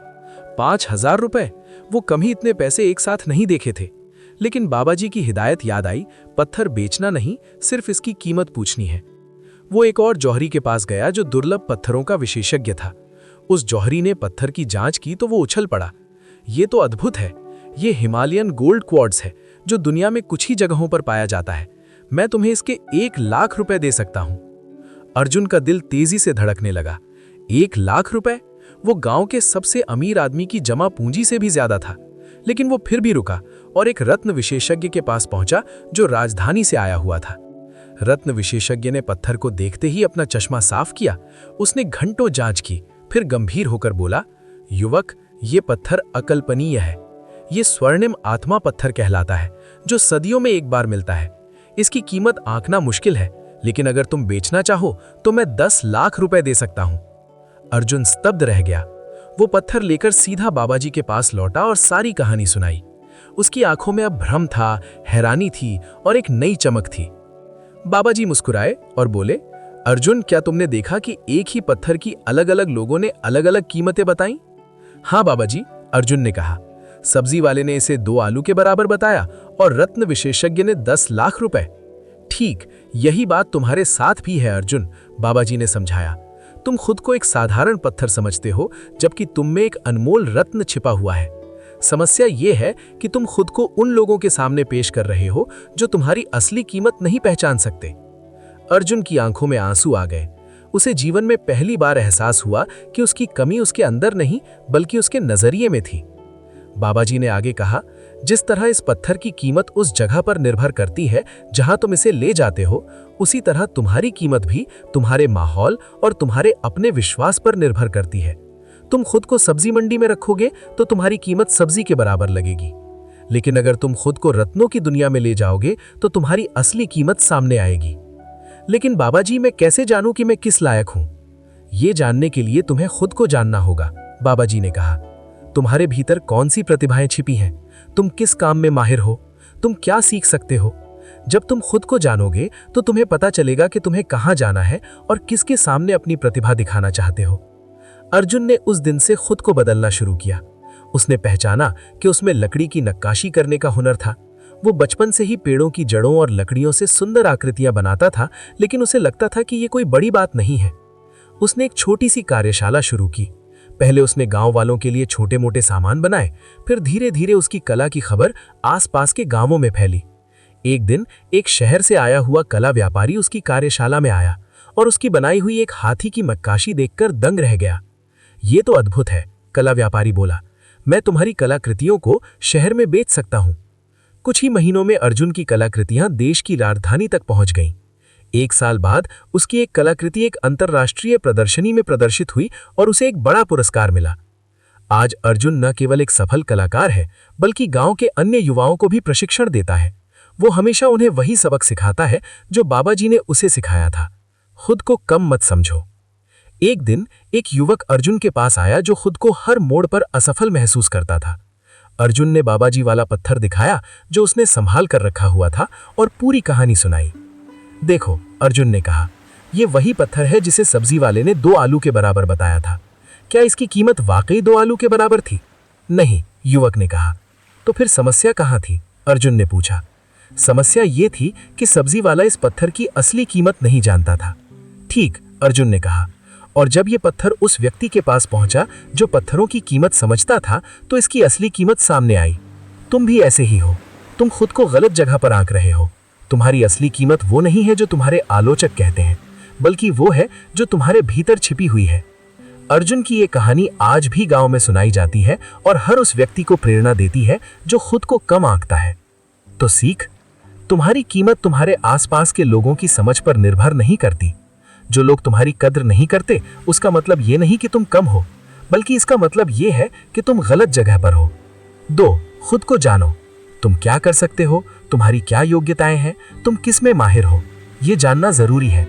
[SPEAKER 3] 5,000 रुपए? वो कम ही इतने पैसे एक साथ नहीं देखे थे। लेकिन बाबाजी की हिदायत याद आई, पत्थर बेचना नहीं, सिर्फ इसकी कीमत पूछनी है। वो एक और जौहरी के पास गया जो दुर्लभ पत्थरों का विशेषज्ञ था। उस जौहरी ने पत्थर की जांच की तो वो उछल पड़ा। ये तो अद्भुत है, ये हिमालयन गोल्ड क्वार्ट्ज है जो दुनिया में कुछ ही जगहों पर पाया जाता है। मैं तुम्हें इसके 1 लाख रुपए दे सकता हूं। अर्जुन का दिल तेजी से धड़कने लगा। 1 लाख रुपए? वो गांव के सबसे अमीर आदमी की जमा पूंजी से भी ज्यादा था। लेकिन वो फिर भी रुका और एक रत्न विशेषज्ञ के पास पहुंचा जो राजधानी से आया हुआ था। रत्न विशेषज्ञ ने पत्थर को देखते ही अपना चश्मा साफ किया। उसने घंटों जांच की, फिर गंभीर होकर बोला, युवक, ये पत्थर अकल्पनीय है। ये स्वर्णिम आत्मा पत्थर कहलाता है जो सदियों में एक बार मिलता है। इसकी कीमत आंकना मुश्किल है, लेकिन अगर तुम बेचना चाहो तो मैं 10 लाख रुपए दे सकता हूं। अर्जुन स्तब्ध रह गया। वो पत्थर लेकर सीधा बाबाजी के पास लौटा और सारी कहानी सुनाई। उसकी आंखों में अब भ्रम था, हैरानी थी और एक नई चमक थी। बाबाजी मुस्कुराए और बोले, अर्जुन, क्या तुमने देखा कि एक ही पत्थर की अलग अलग लोगों ने अलग अलग कीमतें बताई? हाँ बाबाजी, अर्जुन ने कहा। सब्जी वाले ने इसे 2 आलू के बराबर बताया और रत्न विशेषज्ञ ने 10 लाख रुपए। ठीक यही बात तुम्हारे साथ भी है अर्जुन, बाबाजी ने समझाया। तुम खुद को एक साधारण पत्थर समझते हो, जबकि तुम में एक अनमोल रत्न छिपा हुआ है। समस्या यह है कि तुम खुद को उन लोगों के सामने पेश कर रहे हो जो तुम्हारी असली कीमत नहीं पहचान सकते। अर्जुन की आंखों में आंसू आ गए। उसे जीवन में पहली बार एहसास हुआ कि उसकी कमी उसके अंदर नहीं, बल्कि उसके नजरिए में थी। बाबाजी ने आगे कहा, जिस तरह इस पत्थर की कीमत उस जगह पर निर्भर करती है जहां तुम इसे ले जाते हो, उसी तरह तुम्हारी कीमत भी तुम्हारे माहौल और तुम्हारे अपने विश्वास पर निर्भर करती है। तुम खुद को सब्जी मंडी में रखोगे तो तुम्हारी कीमत सब्जी के बराबर लगेगी, लेकिन अगर तुम खुद को रत्नों की दुनिया में ले जाओगे तो तुम्हारी असली कीमत सामने आएगी। लेकिन बाबाजी, मैं कैसे जानूं कि मैं किस लायक हूं? ये जानने के लिए तुम्हें खुद को जानना होगा, बाबाजी ने कहा। तुम्हारे भीतर कौन सी प्रतिभाएं छिपी हैं? तुम किस काम में माहिर हो? तुम क्या सीख सकते हो? जब तुम खुद को जानोगे तो तुम्हें पता चलेगा कि तुम्हें कहां जाना है और किसके सामने अपनी प्रतिभा दिखाना चाहते हो। अर्जुन ने उस दिन से खुद को बदलना शुरू किया। उसने पहचाना कि उसमें लकड़ी की नक्काशी करने का हुनर था। वो बचपन से ही पेड़ों की जड़ों और लकड़ियों से सुंदर आकृतियां बनाता था, लेकिन उसे लगता था कि ये कोई बड़ी बात नहीं है। उसने एक छोटी सी कार्यशाला शुरू की। पहले उसने गांव वालों के लिए छोटे मोटे सामान बनाए, फिर धीरे धीरे उसकी कला की खबर आसपास के गांवों में फैली। एक दिन एक शहर से आया हुआ कला व्यापारी उसकी कार्यशाला में आया और उसकी बनाई हुई एक हाथी की नक्काशी देखकर दंग रह गया। ये तो अद्भुत है, कला व्यापारी बोला। मैं तुम्हारी कलाकृतियों को शहर में बेच सकता हूं। कुछ ही महीनों में अर्जुन की कलाकृतियां देश की राजधानी तक पहुंच गईं। 1 साल बाद उसकी एक कलाकृति एक अंतर्राष्ट्रीय प्रदर्शनी में प्रदर्शित हुई और उसे एक बड़ा पुरस्कार मिला। आज अर्जुन न केवल एक सफल कलाकार है, बल्कि गांव के अन्य युवाओं को भी प्रशिक्षण देता है। वो हमेशा उन्हें वही सबक सिखाता है जो बाबाजी ने उसे सिखाया था, खुद को कम मत समझो। एक दिन एक युवक अर्जुन के पास आया जो खुद को हर मोड़ पर असफल महसूस करता था। अर्जुन ने बाबाजी वाला पत्थर दिखाया जो उसने संभाल कर रखा हुआ था और पूरी कहानी सुनाई। देखो, अर्जुन ने कहा, यह वही पत्थर है जिसे सब्जी वाले ने 2 आलू के बराबर बताया था। क्या इसकी कीमत वाकई 2 आलू के बराबर थी? नहीं, युवक ने कहा। तो फिर समस्या कहाँ थी? अर्जुन ने पूछा। समस्या ये थी कि सब्जी वाला इस पत्थर की असली कीमत नहीं जानता था। ठीक, अर्जुन ने कहा। और जब ये पत्थर उस व्यक्ति के पास पहुंचा जो पत्थरों की कीमत समझता था, तो इसकी असली कीमत सामने आई। तुम भी ऐसे ही हो। तुम खुद को गलत जगह पर आंक रहे हो। तुम्हारी असली कीमत वो नहीं है जो तुम्हारे आलोचक कहते हैं, बल्कि वो है जो तुम्हारे भीतर छिपी हुई है। अर्जुन की ये कहानी आज भी गांव में सुनाई जाती है और हर उस व्यक्ति को प्रेरणा देती है जो खुद को कम आंकता है। तो सीख, तुम्हारी कीमत तुम्हारे आसपास के लोगों की समझ पर निर्भर नहीं करती। जो लोग तुम्हारी कद्र नहीं करते, उसका मतलब ये नहीं कि तुम कम हो, बल्कि इसका मतलब ये है कि तुम गलत जगह पर हो। 2, खुद को जानो। तुम क्या कर सकते हो, तुम्हारी क्या योग्यताएं हैं, तुम किस में माहिर हो, ये जानना जरूरी है।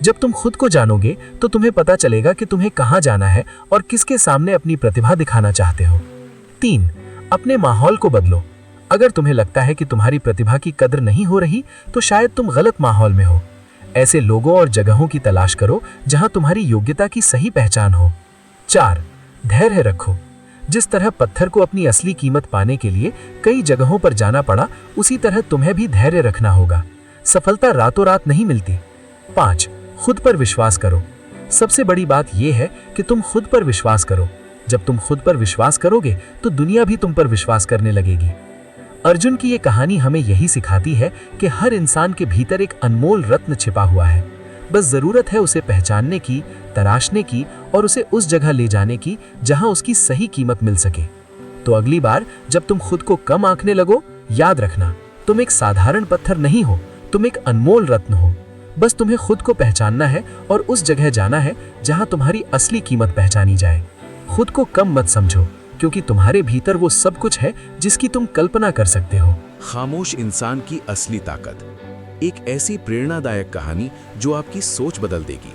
[SPEAKER 3] जब तुम खुद को जानोगे तो तुम्हें पता चलेगा कि तुम्हें कहां जाना है और किसके सामने अपनी प्रतिभा दिखाना चाहते हो। 3, अपने माहौल को बदलो। अगर तुम्हें लगता है कि तुम्हारी प्रतिभा की कद्र नहीं हो रही, तो शायद तुम गलत माहौल में हो। ऐसे लोगों और जगहों की तलाश करो जहां तुम्हारी योग्यता की सही पहचान हो।
[SPEAKER 5] 4. धैर्य रखो। जिस तरह पत्थर को अपनी असली कीमत पाने के लिए कई जगहों पर जाना पड़ा, उसी तरह तुम्हें भी धैर्य रखना होगा। सफलता रातों रात नहीं मिलती। 5. खुद पर विश्वास करो। सबसे बड़ी बात यह है कि तुम खुद पर विश्वास करो। जब तुम खुद पर विश्वास करोगे तो दुनिया भी तुम पर विश्वास करने लगेगी। अर्जुन की ये कहानी हमें यही सिखाती है कि हर इंसान के भीतर एक अनमोल रत्न छिपा हुआ है। बस जरूरत है उसे पहचानने की, तराशने की और उसे उस जगह ले जाने की जहां उसकी सही कीमत मिल सके। तो अगली बार जब तुम खुद को कम आंकने लगो, याद रखना, तुम एक साधारण पत्थर नहीं हो, तुम एक अनमोल रत्न हो। बस तुम्हें खुद को पहचानना है और उस जगह जाना है जहां तुम्हारी असली कीमत पहचानी जाए। खुद को कम मत समझो, क्योंकि तुम्हारे भीतर वो सब कुछ है जिसकी तुम कल्पना कर सकते हो।
[SPEAKER 1] खामोश इंसान की असली ताकत, एक ऐसी प्रेरणादायक कहानी जो आपकी सोच बदल देगी।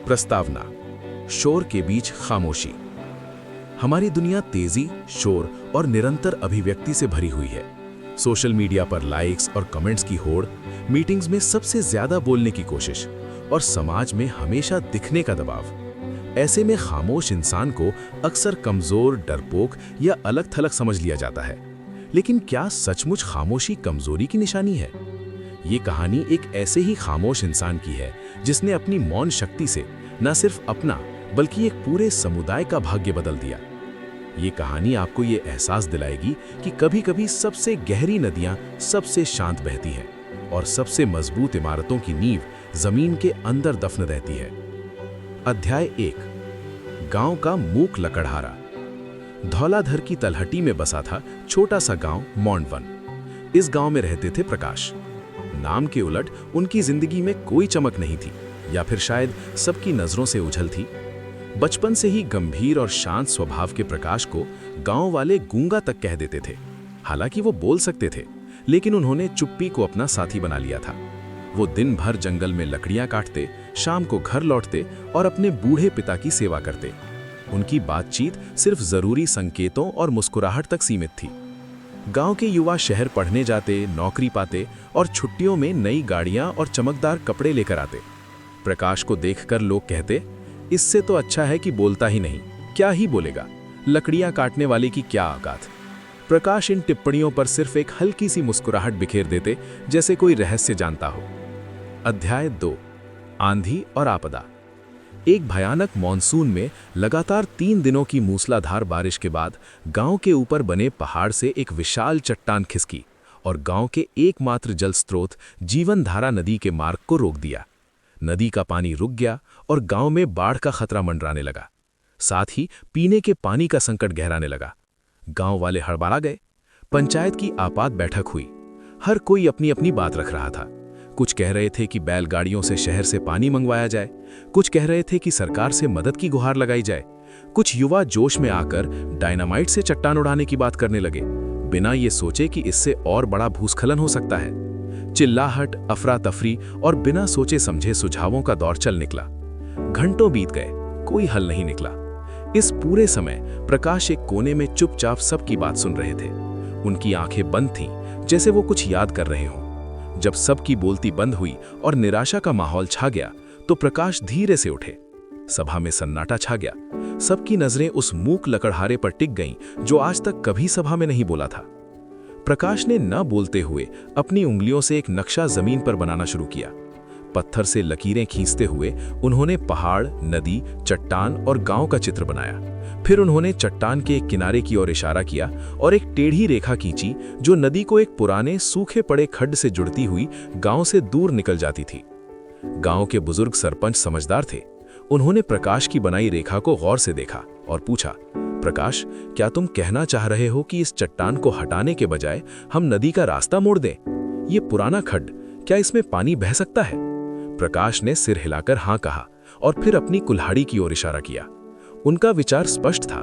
[SPEAKER 1] प्रस्तावना: शोर के बीच खामोशी। हमारी दुनिया तेजी, शोर और निरंतर अभिव्यक्ति से भरी हुई है। सोशल मीडिया पर लाइक्स और कमेंट्स की होड़, मीटिंग्स में सबसे ज्यादा बोलने की कोशिश और समाज में हमेशा दिखने का दबाव। ऐसे में खामोश इंसान को अक्सर कमजोर, डरपोक या अलग थलग समझ लिया जाता है। लेकिन क्या सचमुच खामोशी कमजोरी की निशानी है? ये कहानी एक ऐसे ही खामोश इंसान की है जिसने अपनी मौन शक्ति से न सिर्फ अपना बल्कि एक पूरे समुदाय का भाग्य बदल दिया। ये कहानी आपको ये एहसास दिलाएगी कि कभी-कभी सबसे गहरी नदियां सबसे शांत बहती हैं और सबसे मजबूत इमारतों की नींव जमीन के अंदर दफन रहती है। अध्याय 1। गांव का मूक लकड़हारा। धौलाधर की तलहटी में बसा था छोटा सा गांव मौंडवन। इस गांव में रहते थे प्रकाश। नाम के उलट उनकी जिंदगी में कोई चमक नहीं थी, या फिर शायद सबकी नजरों से उछल थी। बचपन से ही गंभीर और शांत स्वभाव के प्रकाश को गांव वाले गूंगा तक कह देते थे। हालांकि वो बोल सकते थे, लेकिन उन्होंने चुप्पी को अपना साथी बना लिया था। वो दिन भर जंगल में लकड़ियां काटते, शाम को घर लौटते और अपने बूढ़े पिता की सेवा करते। उनकी बातचीत सिर्फ जरूरी संकेतों और मुस्कुराहट तक सीमित थी। गांव के युवा शहर पढ़ने जाते, नौकरी पाते और छुट्टियों में नई गाड़ियां और चमकदार कपड़े लेकर आते। प्रकाश को देखकर लोग कहते, इससे तो अच्छा है कि बोलता ही नहीं, क्या ही बोलेगा, लकड़ियां काटने वाले की क्या औकात। प्रकाश इन टिप्पणियों पर सिर्फ एक हल्की सी मुस्कुराहट बिखेर देते, जैसे कोई रहस्य जानता हो। अध्याय 2। आंधी और आपदा। एक भयानक मॉनसून में लगातार 3 दिनों की मूसलाधार बारिश के बाद गांव के ऊपर बने पहाड़ से एक विशाल चट्टान खिसकी और गांव के एकमात्र जल स्रोत जीवनधारा नदी के मार्ग को रोक दिया। नदी का पानी रुक गया और गांव में बाढ़ का खतरा मंडराने लगा। साथ ही पीने के पानी का संकट गहराने लगा। गांव वाले हड़बड़ा गए। पंचायत की आपात बैठक हुई। हर कोई अपनी अपनी बात रख रहा था। कुछ कह रहे थे कि बैलगाड़ियों से शहर से पानी मंगवाया जाए, कुछ कह रहे थे कि सरकार से मदद की गुहार लगाई जाए। कुछ युवा जोश में आकर डायनामाइट से चट्टान उड़ाने की बात करने लगे, बिना ये सोचे कि इससे और बड़ा भूस्खलन हो सकता है। चिल्लाहट, अफरा तफरी और बिना सोचे समझे सुझावों का दौर चल निकला। घंटों बीत गए, कोई हल नहीं निकला। इस पूरे समय प्रकाश एक कोने में चुपचाप सबकी बात सुन रहे थे। उनकी आंखें बंद थीं, जैसे वो कुछ याद कर रहे हों। जब सबकी बोलती बंद हुई और निराशा का माहौल छा गया, तो प्रकाश धीरे से उठे। सभा में सन्नाटा छा गया। सबकी नजरें उस मूक लकड़हारे पर टिक गईं जो आज तक कभी सभा में नहीं बोला था। प्रकाश ने न बोलते हुए अपनी उंगलियों से एक नक्शा जमीन पर बनाना शुरू किया। पत्थर से लकीरें खींचते हुए उन्होंने पहाड़, नदी, चट्टान और गांव का चित्र बनाया। फिर उन्होंने चट्टान के एक किनारे की ओर इशारा किया और एक टेढ़ी रेखा खींची जो नदी को एक पुराने सूखे पड़े खड्ड से जुड़ती हुई गांव से दूर निकल जाती थी। गांव के बुजुर्ग सरपंच समझदार थे। उन्होंने प्रकाश की बनाई रेखा को गौर से देखा और पूछा, प्रकाश, क्या तुम कहना चाह रहे हो कि इस चट्टान को हटाने के बजाय हम नदी का रास्ता मोड़ दें? ये पुराना खड्ड, क्या इसमें पानी बह सकता है? प्रकाश ने सिर हिलाकर हाँ कहा और फिर अपनी कुल्हाड़ी की ओर इशारा किया। उनका विचार स्पष्ट था।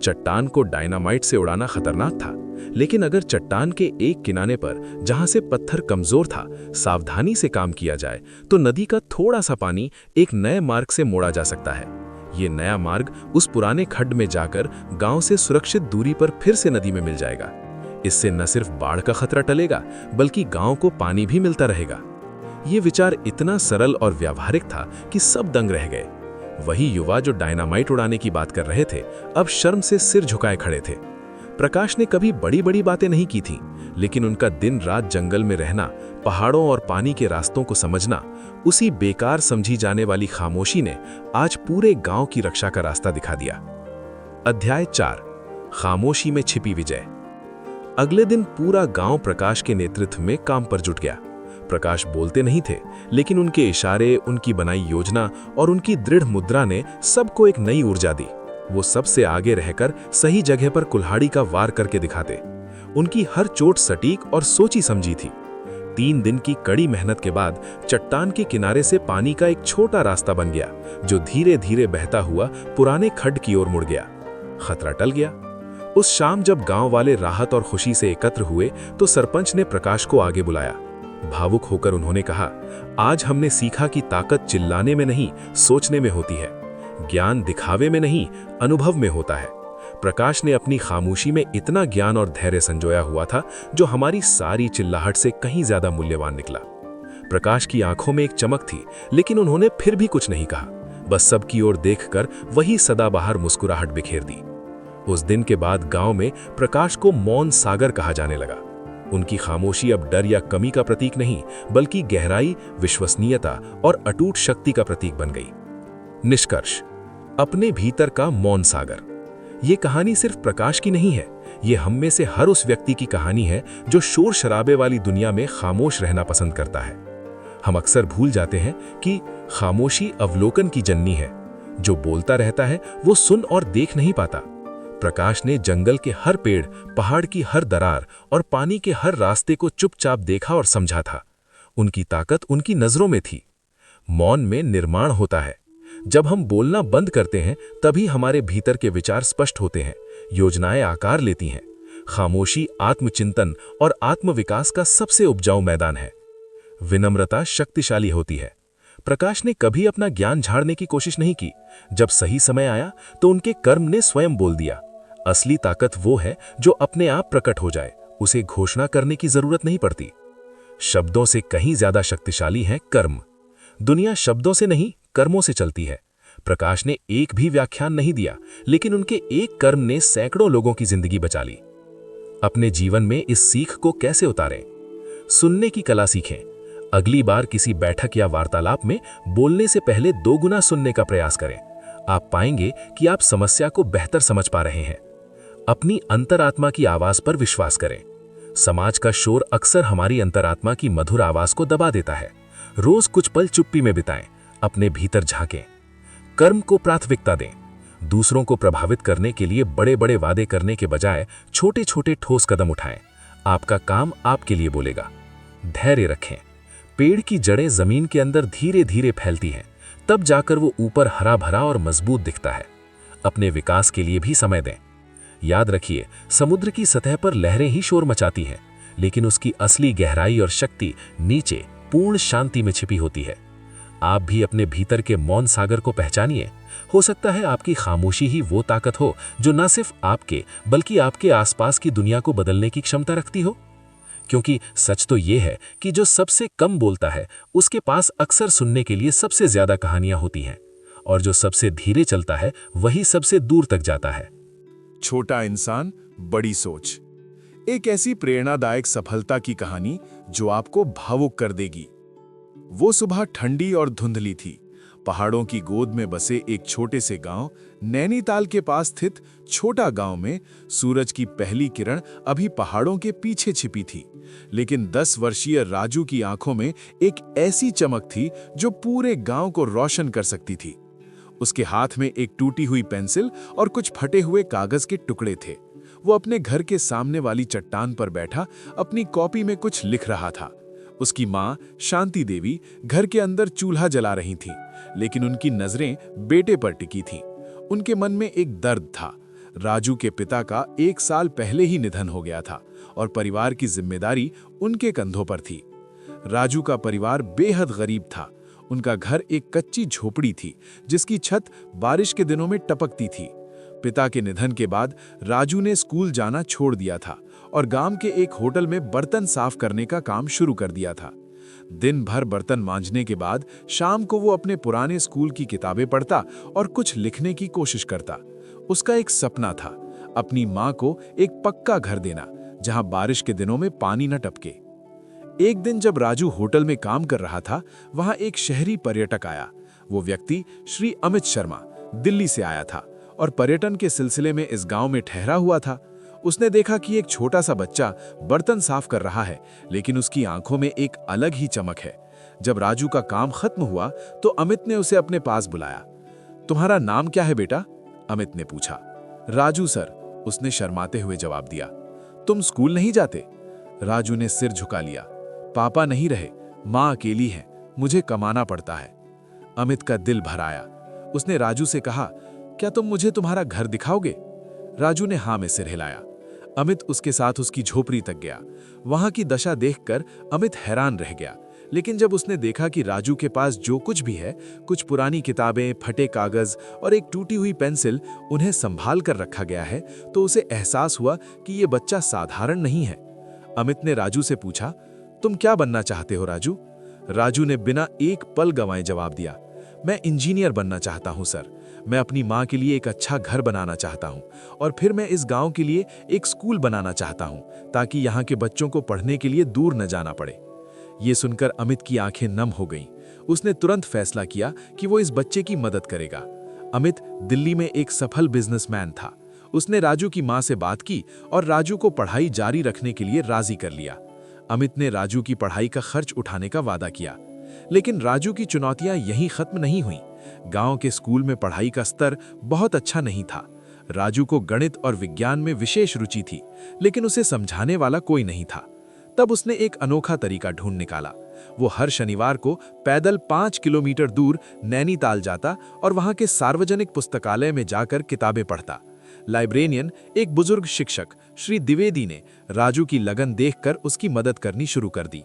[SPEAKER 1] चट्टान को डायनामाइट से उड़ाना खतरनाक था, लेकिन अगर चट्टान के एक किनारे पर, जहां से पत्थर कमजोर था, सावधानी से काम किया जाए तो नदी का थोड़ा सा पानी एक नए मार्ग से मोड़ा जा सकता है। ये नया मार्ग उस पुराने खड्ड में जाकर गांव से सुरक्षित दूरी पर फिर से नदी में मिल जाएगा। इससे न सिर्फ बाढ़ का खतरा टलेगा, बल्कि गांव को पानी भी मिलता रहेगा। ये विचार इतना सरल और व्यावहारिक था कि सब दंग रह गए।
[SPEAKER 2] वही युवा जो डायनामाइट उड़ाने की बात कर रहे थे, अब शर्म से सिर झुकाए खड़े थे। प्रकाश ने कभी बड़ी बड़ी बातें नहीं की थीं, लेकिन उनका दिन रात जंगल में रहना, पहाड़ों और पानी के रास्तों को समझना, उसी बेकार समझी जाने वाली खामोशी ने आज पूरे गांव की रक्षा का रास्ता दिखा दिया। अध्याय 4, खामोशी में छिपी विजय। अगले दिन पूरा गांव प्रकाश के नेतृत्व में काम पर जुट गया। प्रकाश बोलते नहीं थे, लेकिन उनके इशारे, उनकी बनाई योजना और उनकी दृढ़ मुद्रा ने सबको एक नई ऊर्जा दी। वो सबसे आगे रहकर सही जगह पर कुल्हाड़ी का वार करके दिखाते। उनकी हर चोट सटीक और सोची समझी थी। 3 दिन की कड़ी मेहनत के बाद चट्टान के किनारे से पानी का एक छोटा रास्ता बन गया, जो धीरे धीरे बहता हुआ पुराने खड्ड की ओर मुड़ गया। खतरा टल गया। उस शाम जब गांव वाले राहत और खुशी से एकत्र हुए तो सरपंच ने प्रकाश को आगे बुलाया। भावुक होकर उन्होंने कहा, आज हमने सीखा कि ताकत चिल्लाने में नहीं, सोचने में होती है। ज्ञान दिखावे में नहीं, अनुभव में होता है। प्रकाश ने अपनी खामोशी में इतना ज्ञान और धैर्य संजोया हुआ था, जो हमारी सारी चिल्लाहट से कहीं ज्यादा मूल्यवान निकला। प्रकाश की आंखों में एक चमक थी, लेकिन उन्होंने फिर भी कुछ नहीं कहा, बस सबकी ओर देखकर वही सदाबहार मुस्कुराहट बिखेर दी। उस दिन के बाद गांव में प्रकाश को मौन सागर कहा जाने लगा। उनकी खामोशी अब डर या कमी का प्रतीक नहीं, बल्कि गहराई, विश्वसनीयता और अटूट शक्ति का प्रतीक बन गई। निष्कर्ष, अपने भीतर का मौन सागर। ये कहानी सिर्फ प्रकाश की नहीं है, ये हम में से हर उस व्यक्ति की कहानी है जो शोर शराबे वाली दुनिया में खामोश रहना पसंद करता है। हम अक्सर भूल जाते हैं कि खामोशी अवलोकन की जननी है। जो बोलता रहता है वो सुन और देख नहीं पाता। प्रकाश ने जंगल के हर पेड़, पहाड़ की हर दरार और पानी के हर रास्ते को चुपचाप देखा और समझा था। उनकी ताकत उनकी नजरों में थी। मौन में निर्माण होता है। जब हम बोलना बंद करते हैं, तभी हमारे भीतर के विचार स्पष्ट होते हैं, योजनाएं आकार लेती हैं। खामोशी आत्मचिंतन और आत्मविकास का सबसे उपजाऊ मैदान है। विनम्रता शक्तिशाली होती है। प्रकाश ने कभी अपना ज्ञान झाड़ने की कोशिश नहीं की। जब सही समय आया तो उनके कर्म ने स्वयं बोल दिया। असली ताकत वो है जो अपने आप प्रकट हो जाए, उसे घोषणा करने की जरूरत नहीं पड़ती। शब्दों से कहीं ज्यादा शक्तिशाली है कर्म। दुनिया शब्दों से नहीं, कर्मों से चलती है। प्रकाश ने एक भी व्याख्यान नहीं दिया, लेकिन उनके एक कर्म ने सैकड़ों लोगों की जिंदगी बचा ली। अपने जीवन में इस सीख को कैसे उतारें? सुनने की कला सीखें। अगली बार किसी बैठक या वार्तालाप में बोलने से पहले 2 गुना सुनने का प्रयास करें। आप पाएंगे कि आप समस्या को बेहतर समझ पा रहे हैं। अपनी अंतरात्मा की आवाज पर विश्वास करें। समाज का शोर अक्सर हमारी अंतरात्मा की मधुर आवाज को दबा देता है। रोज कुछ पल चुप्पी में बिताएं, अपने भीतर झांकें। कर्म को प्राथमिकता दें। दूसरों को प्रभावित करने के लिए बड़े बड़े वादे करने के बजाय छोटे छोटे ठोस कदम उठाएं। आपका काम आपके लिए बोलेगा। धैर्य रखें। पेड़ की जड़ें जमीन के अंदर धीरे धीरे फैलती हैं, तब जाकर वो ऊपर हरा भरा और मजबूत दिखता है। अपने विकास के लिए भी समय दें। याद रखिए, समुद्र की सतह पर लहरें ही शोर मचाती हैं, लेकिन उसकी असली गहराई और शक्ति नीचे पूर्ण शांति में छिपी होती है। आप भी अपने भीतर के मौन सागर को पहचानिए। हो सकता है आपकी खामोशी ही वो ताकत हो जो न सिर्फ आपके बल्कि आपके आसपास की दुनिया को बदलने की क्षमता रखती हो। क्योंकि सच तो ये है कि जो सबसे कम बोलता है, उसके पास अक्सर सुनने के लिए सबसे ज्यादा कहानियां होती हैं, और जो सबसे धीरे चलता है वही सबसे दूर तक जाता है।
[SPEAKER 1] छोटा इंसान, बड़ी सोच। एक ऐसी प्रेरणादायक सफलता की कहानी जो आपको भावुक कर देगी। वो सुबह ठंडी और धुंधली थी। पहाड़ों की गोद में बसे एक छोटे से गांव, नैनीताल के पास स्थित छोटा गांव में सूरज की पहली किरण अभी पहाड़ों के पीछे छिपी थी। लेकिन 10 वर्षीय राजू की आंखों में एक ऐसी चमक थी जो पूरे गांव को रोशन कर सकती थी। उसके हाथ में एक टूटी हुई पेंसिल और कुछ फटे हुए कागज के टुकड़े थे। वो अपने घर के सामने वाली चट्टान पर बैठा अपनी कॉपी में कुछ लिख रहा था। उसकी माँ शांति देवी घर के अंदर चूल्हा जला रही थी, लेकिन उनकी नजरें बेटे पर टिकी थीं। उनके मन में एक दर्द था। राजू के पिता का 1 साल पहले ही निधन हो गया था और परिवार की जिम्मेदारी उनके कंधों पर थी। राजू का परिवार बेहद गरीब था। उनका घर एक कच्ची झोपड़ी थी जिसकी छत बारिश के दिनों में टपकती थी। पिता के निधन के बाद राजू ने स्कूल जाना छोड़ दिया था और गांव के एक होटल में बर्तन साफ करने का काम शुरू कर दिया था। दिन भर बर्तन मांजने के बाद शाम को वो अपने पुराने स्कूल की किताबें पढ़ता और कुछ लिखने की कोशिश करता। उसका एक सपना था, अपनी माँ को एक पक्का घर देना जहां बारिश के दिनों में पानी न टपके। एक दिन जब राजू होटल में काम कर रहा था, वहां एक शहरी पर्यटक आया। वो व्यक्ति श्री अमित शर्मा दिल्ली से आया था और पर्यटन के सिलसिले में इस गांव में ठहरा हुआ था। उसने देखा कि एक छोटा सा बच्चा बर्तन साफ कर रहा है, लेकिन उसकी आंखों में एक अलग ही चमक है। जब राजू का काम खत्म हुआ तो अमित ने उसे अपने पास बुलाया। तुम्हारा नाम क्या है बेटा? अमित ने पूछा। राजू सर, उसने शर्माते हुए जवाब दिया। तुम स्कूल नहीं जाते? राजू ने सिर झुका लिया। पापा नहीं रहे, माँ अकेली है, मुझे कमाना पड़ता है। अमित का दिल भर आया। उसने राजू से कहा, क्या तुम मुझे तुम्हारा घर दिखाओगे? राजू ने हाँ में सिर हिलाया। अमित उसके साथ उसकी झोपड़ी तक गया। वहां की दशा देखकर अमित हैरान रह गया, लेकिन जब उसने देखा कि राजू के पास जो कुछ भी है, कुछ पुरानी किताबें, फटे कागज और एक टूटी हुई पेंसिल, उन्हें संभाल कर रखा गया है, तो उसे एहसास हुआ कि ये बच्चा साधारण नहीं है। अमित ने राजू से पूछा, तुम क्या बनना चाहते हो राजू? राजू ने बिना एक पल गंवाए जवाब दिया, मैं इंजीनियर बनना चाहता हूं सर। मैं अपनी माँ के लिए एक अच्छा घर बनाना चाहता हूं और फिर मैं इस गांव के लिए एक स्कूल बनाना चाहता हूं, ताकि यहाँ के बच्चों को पढ़ने के लिए दूर न जाना पड़े। ये सुनकर अमित की आंखें नम हो गईं। उसने तुरंत फैसला किया कि वो इस बच्चे की मदद करेगा। अमित दिल्ली में एक सफल बिजनेसमैन था। उसने राजू की माँ से बात की और राजू को पढ़ाई जारी रखने के लिए राजी कर लिया। अमित ने राजू की पढ़ाई का खर्च उठाने का वादा किया, लेकिन राजू की चुनौतियां यहीं खत्म नहीं हुईं। गांव के स्कूल में पढ़ाई का स्तर बहुत अच्छा नहीं था। राजू को गणित और विज्ञान में विशेष रुचि थी, लेकिन उसे समझाने वाला कोई नहीं था। तब उसने एक अनोखा तरीका ढूंढ निकाला। वो हर शनिवार को पैदल 5 किलोमीटर दूर नैनीताल जाता और वहां के सार्वजनिक पुस्तकालय में जाकर किताबें पढ़ता। लाइब्रेरियन, एक बुजुर्ग शिक्षक श्री द्विवेदी ने राजू की लगन देखकर उसकी मदद करनी शुरू कर दी।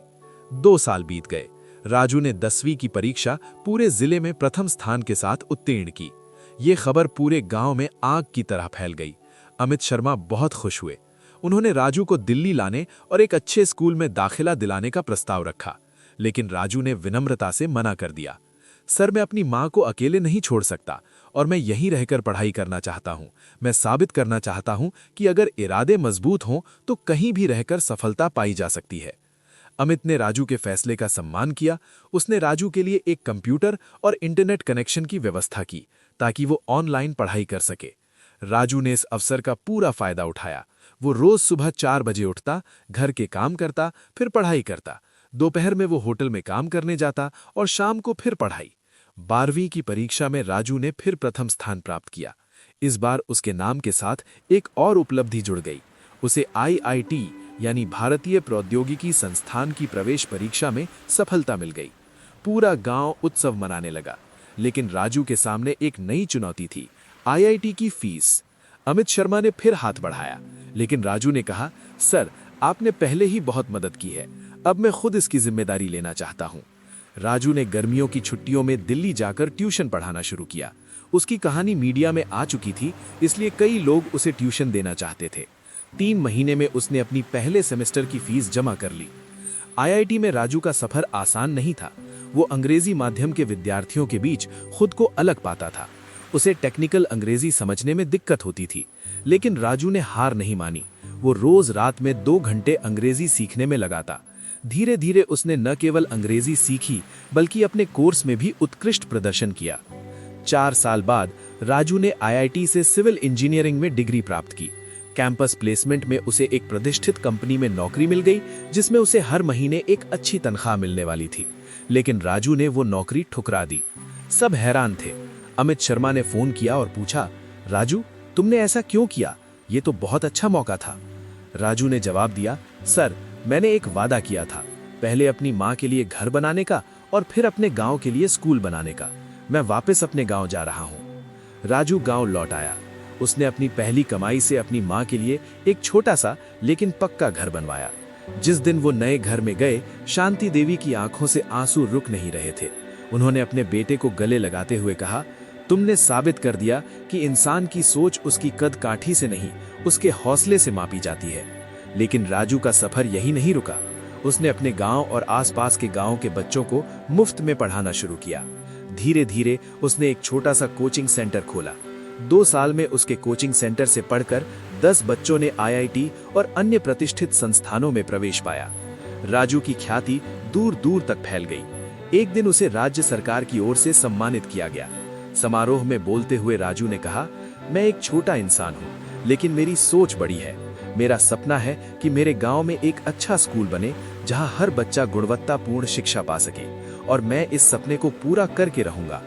[SPEAKER 1] 2 साल बीत गए। राजू ने 10वीं की परीक्षा पूरे जिले में प्रथम स्थान के साथ उत्तीर्ण की। ये खबर पूरे गांव में आग की तरह फैल गई। अमित शर्मा बहुत खुश हुए। उन्होंने राजू को दिल्ली लाने और एक अच्छे स्कूल में दाखिला दिलाने का प्रस्ताव रखा, लेकिन राजू ने विनम्रता से मना कर दिया। सर, मैं अपनी माँ को अकेले नहीं छोड़ सकता और मैं यहीं रहकर पढ़ाई करना चाहता हूँ। मैं साबित करना चाहता हूँ कि अगर इरादे मजबूत हों तो कहीं भी रहकर सफलता पाई जा सकती है। अमित ने राजू के फैसले का सम्मान किया। उसने राजू के लिए एक कंप्यूटर और इंटरनेट कनेक्शन की व्यवस्था की, ताकि वो ऑनलाइन पढ़ाई कर सके। राजू ने इस अवसर का पूरा फायदा उठाया। वो रोज सुबह 4 बजे उठता, घर के काम करता, फिर पढ़ाई करता। दोपहर में वो होटल में काम करने जाता और शाम को फिर पढ़ाई। 12वीं की परीक्षा में राजू ने फिर प्रथम स्थान प्राप्त किया। इस बार उसके नाम के साथ एक और उपलब्धि जुड़ गई। उसे IIT यानी भारतीय प्रौद्योगिकी संस्थान की प्रवेश परीक्षा में सफलता मिल गई। पूरा गांव उत्सव मनाने लगा, लेकिन राजू के सामने एक नई चुनौती थी, IIT की फीस। अमित शर्मा ने फिर हाथ बढ़ाया, लेकिन राजू ने कहा, सर, आपने पहले ही बहुत मदद की है, अब मैं खुद इसकी जिम्मेदारी लेना चाहता हूं। राजू ने गर्मियों की छुट्टियों में दिल्ली जाकर ट्यूशन पढ़ाना शुरू किया। उसकी कहानी मीडिया में आ चुकी थी, इसलिए कई लोग उसे ट्यूशन देना चाहते थे। 3 महीने में उसने अपनी पहले सेमेस्टर की फीस जमा कर ली। IIT में राजू का सफर आसान नहीं था। वो अंग्रेजी माध्यम के विद्यार्थियों के बीच खुद को अलग पाता था। उसे टेक्निकल अंग्रेजी समझने में दिक्कत होती थी, लेकिन राजू ने हार नहीं मानी। वो रोज रात में 2 घंटे अंग्रेजी सीखने में लगाता। धीरे धीरे उसने न केवल अंग्रेजी सीखी, बल्कि अपने कोर्स में भी उत्कृष्ट प्रदर्शन किया। 4 साल बाद राजू ने IIT से सिविल इंजीनियरिंग में डिग्री प्राप्त की। कैंपस प्लेसमेंट में उसे एक प्रतिष्ठित कंपनी में नौकरी मिल गई, जिसमें उसे हर महीने एक अच्छी तनख्वाह मिलने वाली थी। लेकिन राजू ने वो नौकरी ठुकरा दी। सब हैरान थे। अमित शर्मा ने फोन किया और पूछा, राजू, तुमने ऐसा क्यों किया? ये तो बहुत अच्छा मौका था। राजू ने जवाब दिया, सर, मैंने एक वादा किया था, पहले अपनी माँ के लिए घर बनाने का और फिर अपने गांव के लिए स्कूल बनाने का। मैं वापस अपने गांव जा रहा हूँ। राजू गांव लौट आया। उसने अपनी पहली कमाई से अपनी माँ के लिए एक छोटा सा लेकिन पक्का घर बनवाया। जिस दिन वो नए घर में गए, शांति देवी की आंखों से आंसू रुक नहीं रहे थे। उन्होंने अपने बेटे को गले लगाते हुए कहा, तुमने साबित कर दिया कि इंसान की सोच उसकी कद काठी से नहीं, उसके हौसले से मापी जाती है। लेकिन राजू का सफर यही नहीं रुका।
[SPEAKER 3] उसने अपने गांव और आसपास के गांवों के बच्चों को मुफ्त में पढ़ाना शुरू किया। धीरे धीरे उसने एक छोटा सा कोचिंग सेंटर खोला। 2 साल में उसके कोचिंग सेंटर से पढ़कर 10 बच्चों ने IIT और अन्य प्रतिष्ठित संस्थानों में प्रवेश पाया। राजू की ख्याति दूर दूर तक फैल गई। एक दिन उसे राज्य सरकार की ओर से सम्मानित किया गया। समारोह में बोलते हुए राजू ने कहा, मैं एक छोटा इंसान हूँ, लेकिन मेरी सोच बड़ी है। मेरा सपना है कि मेरे गांव में एक अच्छा स्कूल बने जहां हर बच्चा गुणवत्तापूर्ण शिक्षा पा सके, और मैं इस सपने को पूरा करके रहूंगा।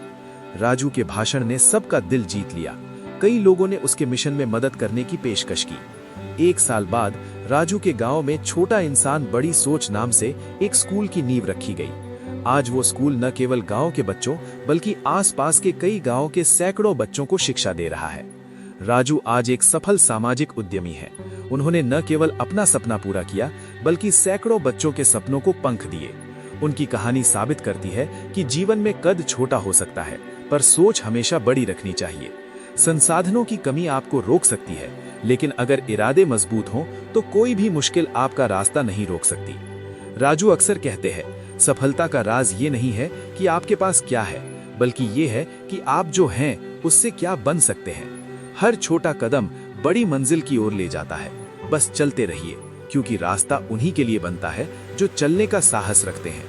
[SPEAKER 3] राजू के भाषण ने सबका दिल जीत लिया। कई लोगों ने उसके मिशन में मदद करने की पेशकश की। 1 साल बाद राजू के गांव में छोटा इंसान बड़ी सोच नाम से एक स्कूल की नींव रखी गई। आज वो स्कूल न केवल गांव के बच्चों बल्कि आसपास के कई गांवों के सैकड़ों बच्चों को शिक्षा दे रहा है। राजू आज एक सफल सामाजिक उद्यमी है। उन्होंने न केवल अपना सपना पूरा किया बल्कि सैकड़ों बच्चों के सपनों को पंख दिए। उनकी कहानी साबित करती है कि जीवन में कद छोटा हो सकता है, पर सोच हमेशा बड़ी रखनी चाहिए। संसाधनों की कमी आपको रोक सकती है, लेकिन अगर इरादे मजबूत हों तो कोई भी मुश्किल आपका रास्ता नहीं रोक सकती। राजू अक्सर कहते हैं, सफलता का राज ये नहीं है कि आपके पास क्या है, बल्कि ये है कि आप जो हैं उससे क्या बन सकते हैं। हर छोटा कदम बड़ी मंजिल की ओर ले जाता है। बस चलते रहिए, क्योंकि रास्ता उन्हीं के लिए बनता है जो चलने का साहस रखते हैं।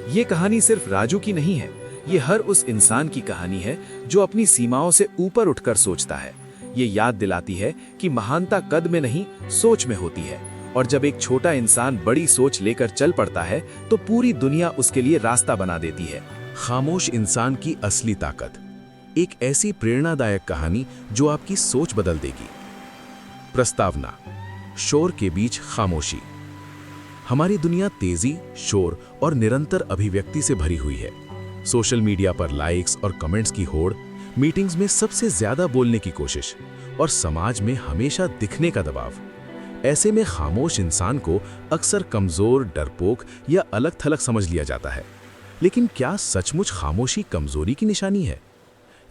[SPEAKER 3] ये कहानी सिर्फ राजू की नहीं है, ये हर उस इंसान की कहानी है जो अपनी सीमाओं से ऊपर उठकर सोचता है। ये याद दिलाती है कि महानता कद में नहीं, सोच में होती है, और जब एक छोटा इंसान बड़ी सोच लेकर चल पड़ता है तो पूरी दुनिया उसके लिए रास्ता बना देती है।
[SPEAKER 1] खामोश इंसान की असली ताकत, एक ऐसी प्रेरणादायक कहानी जो आपकी सोच बदल देगी। प्रस्तावना: शोर के बीच खामोशी। हमारी दुनिया तेजी, शोर और निरंतर अभिव्यक्ति से भरी हुई है। सोशल मीडिया पर लाइक्स और कमेंट्स की होड़, मीटिंग्स में सबसे ज्यादा बोलने की कोशिश, और समाज में हमेशा दिखने का दबाव। ऐसे में खामोश इंसान को अक्सर कमजोर, डरपोक या अलग थलग समझ लिया जाता है। लेकिन क्या सचमुच खामोशी कमजोरी की निशानी है?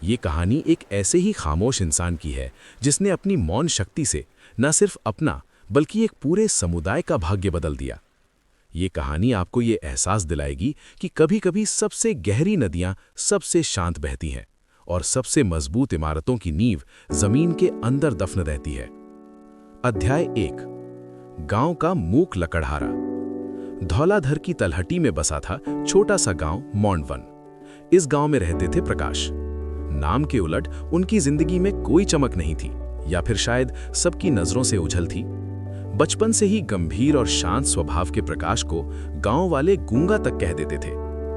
[SPEAKER 1] ये कहानी एक ऐसे ही खामोश इंसान की है जिसने अपनी मौन शक्ति से न सिर्फ अपना बल्कि एक पूरे समुदाय का भाग्य बदल दिया। ये कहानी आपको ये एहसास दिलाएगी कि कभी-कभी सबसे गहरी नदियां सबसे शांत बहती हैं और सबसे मजबूत इमारतों की नींव जमीन के अंदर दफन रहती है। अध्याय 1: गांव का मूक लकड़हारा। धौलाधर की तलहटी में बसा था छोटा सा गांव मौंडवन। इस गांव में रहते थे प्रकाश। नाम के उलट उनकी जिंदगी में कोई चमक नहीं थी, या फिर शायद सबकी नजरों से उछल थी। बचपन से ही गंभीर और शांत स्वभाव के प्रकाश को गांव वाले गूंगा तक कह देते थे।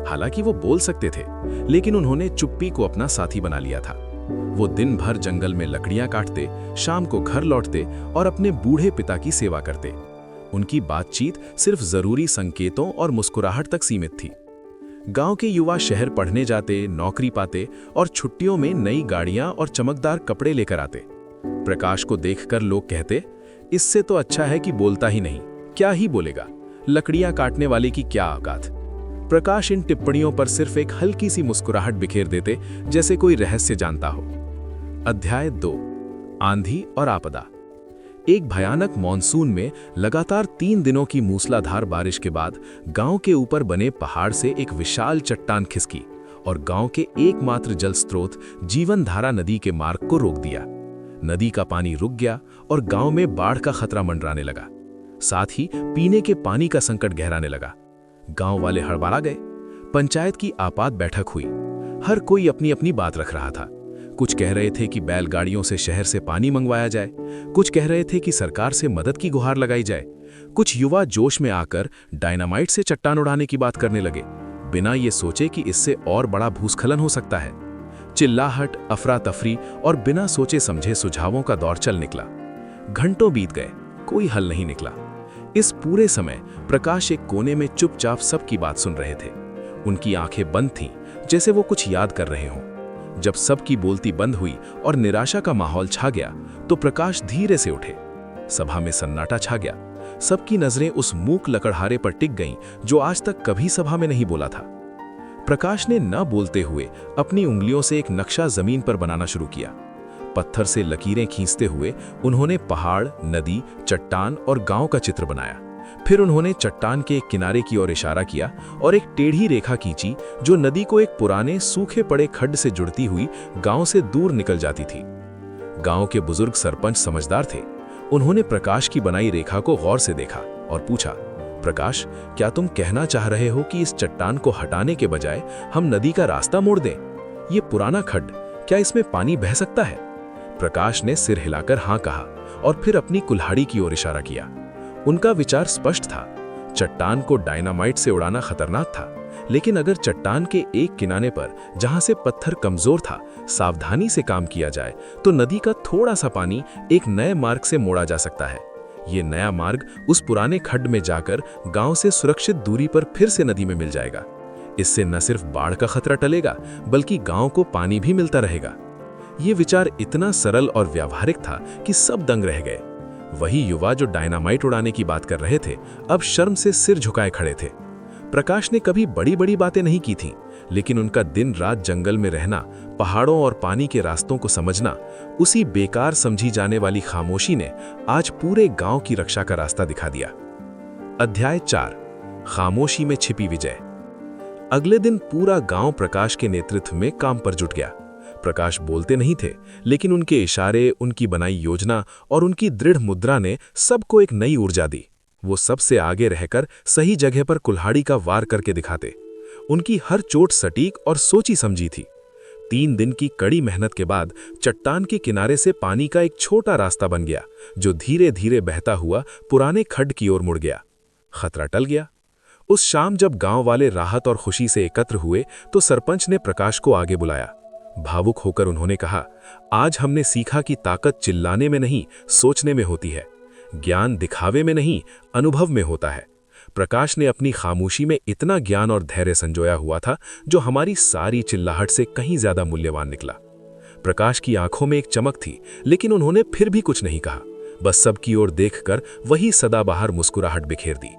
[SPEAKER 1] हालांकि वो बोल सकते थे, लेकिन उन्होंने चुप्पी को अपना साथी बना लिया था। वो दिन भर जंगल में लकड़ियां काटते, शाम को घर लौटते और अपने बूढ़े पिता की सेवा करते। उनकी बातचीत सिर्फ जरूरी संकेतों और मुस्कुराहट तक सीमित थी। गांव के युवा शहर पढ़ने जाते, नौकरी पाते और छुट्टियों में नई गाड़ियां और चमकदार कपड़े लेकर आते। प्रकाश को देखकर लोग कहते, इससे तो अच्छा है कि बोलता ही नहीं, क्या ही बोलेगा, लकड़ियां काटने वाले की क्या औकात। प्रकाश इन टिप्पणियों पर सिर्फ एक हल्की सी मुस्कुराहट बिखेर देते, जैसे कोई रहस्य जानता हो। अध्याय 2: आंधी और आपदा। एक भयानक मॉनसून में लगातार 3 दिनों की मूसलाधार बारिश के बाद गांव के ऊपर बने पहाड़ से एक विशाल चट्टान खिसकी और गांव के एकमात्र जल स्रोत जीवनधारा नदी के मार्ग को रोक दिया। नदी का पानी रुक गया और गांव में बाढ़ का खतरा मंडराने लगा। साथ ही पीने के पानी का संकट गहराने लगा। गांव वाले हड़बड़ा गए। पंचायत की आपात बैठक हुई। हर कोई अपनी अपनी बात रख रहा था। कुछ कह रहे थे कि बैलगाड़ियों से शहर से पानी मंगवाया जाए, कुछ कह रहे थे कि सरकार से मदद की गुहार लगाई जाए। कुछ युवा जोश में आकर डायनामाइट से चट्टान उड़ाने की बात करने लगे, बिना ये सोचे कि इससे और बड़ा भूस्खलन हो सकता है। चिल्लाहट, अफरा तफरी और बिना सोचे समझे सुझावों का दौर चल निकला। घंटों बीत गए, कोई हल नहीं निकला। इस पूरे समय प्रकाश एक कोने में चुपचाप सबकी बात सुन रहे थे। उनकी आंखें बंद थीं, जैसे वो कुछ याद कर रहे हों। जब सबकी बोलती बंद हुई और निराशा का माहौल छा गया, तो प्रकाश धीरे से उठे। सभा में सन्नाटा छा गया। सबकी नजरें उस मूक लकड़हारे पर टिक गईं जो आज तक कभी सभा में नहीं बोला था। प्रकाश ने न बोलते हुए अपनी उंगलियों से एक नक्शा जमीन पर बनाना शुरू किया। पत्थर से लकीरें खींचते हुए उन्होंने पहाड़, नदी, चट्टान और गांव का चित्र बनाया।
[SPEAKER 3] फिर उन्होंने चट्टान के एक किनारे की ओर इशारा किया और एक टेढ़ी रेखा खींची जो नदी को एक पुराने सूखे पड़े खड्ड से जुड़ती हुई गांव से दूर निकल जाती थी। गांव के बुजुर्ग सरपंच समझदार थे। उन्होंने प्रकाश की बनाई रेखा को गौर से देखा और पूछा, प्रकाश, क्या तुम कहना चाह रहे हो कि इस चट्टान को हटाने के बजाय हम नदी का रास्ता मोड़ दें? ये पुराना खड्ड, क्या इसमें पानी बह सकता है? प्रकाश ने सिर हिलाकर हाँ कहा और फिर अपनी कुल्हाड़ी की ओर इशारा किया। उनका विचार स्पष्ट था। चट्टान को डायनामाइट से उड़ाना खतरनाक था, लेकिन अगर चट्टान के एक किनारे पर, जहां से पत्थर कमजोर था, सावधानी से काम किया जाए तो नदी का थोड़ा सा पानी एक नए मार्ग से मोड़ा जा सकता है। ये नया मार्ग उस पुराने खड्ड में जाकर गांव से सुरक्षित दूरी पर फिर से नदी में मिल जाएगा। इससे न सिर्फ बाढ़ का खतरा टलेगा, बल्कि गांव को पानी भी मिलता रहेगा। ये विचार इतना सरल और व्यावहारिक था कि सब दंग रह गए। वही युवा जो डायनामाइट उड़ाने की बात कर रहे थे, अब शर्म से सिर झुकाए खड़े थे। प्रकाश ने कभी बड़ी बड़ी बातें नहीं की थीं, लेकिन उनका दिन रात जंगल में रहना, पहाड़ों और पानी के रास्तों को समझना, उसी बेकार समझी जाने वाली खामोशी ने आज पूरे गांव की रक्षा का रास्ता दिखा दिया। अध्याय 4, खामोशी में छिपी विजय। अगले दिन पूरा गांव प्रकाश के नेतृत्व में काम पर जुट गया। प्रकाश बोलते नहीं थे, लेकिन उनके इशारे, उनकी बनाई योजना और उनकी दृढ़ मुद्रा ने सबको एक नई ऊर्जा दी। वो सबसे आगे रहकर सही जगह पर कुल्हाड़ी का वार करके दिखाते। उनकी हर चोट सटीक और सोची समझी थी। 3 दिन की कड़ी मेहनत के बाद चट्टान के किनारे से पानी का एक छोटा रास्ता बन गया, जो धीरे धीरे बहता हुआ पुराने खड्ड की ओर मुड़ गया। खतरा टल गया। उस शाम जब गांव वाले राहत और खुशी से एकत्र हुए तो सरपंच ने प्रकाश को आगे बुलाया। भावुक होकर उन्होंने कहा, आज हमने सीखा कि ताकत चिल्लाने में नहीं, सोचने में होती है। ज्ञान दिखावे में नहीं, अनुभव में होता है। प्रकाश ने अपनी खामोशी में इतना ज्ञान और धैर्य संजोया हुआ था, जो हमारी सारी चिल्लाहट से कहीं ज्यादा मूल्यवान निकला। प्रकाश की आंखों में एक चमक थी, लेकिन उन्होंने फिर भी कुछ नहीं कहा। बस सबकी ओर देखकर वही सदाबहार मुस्कुराहट बिखेर दी।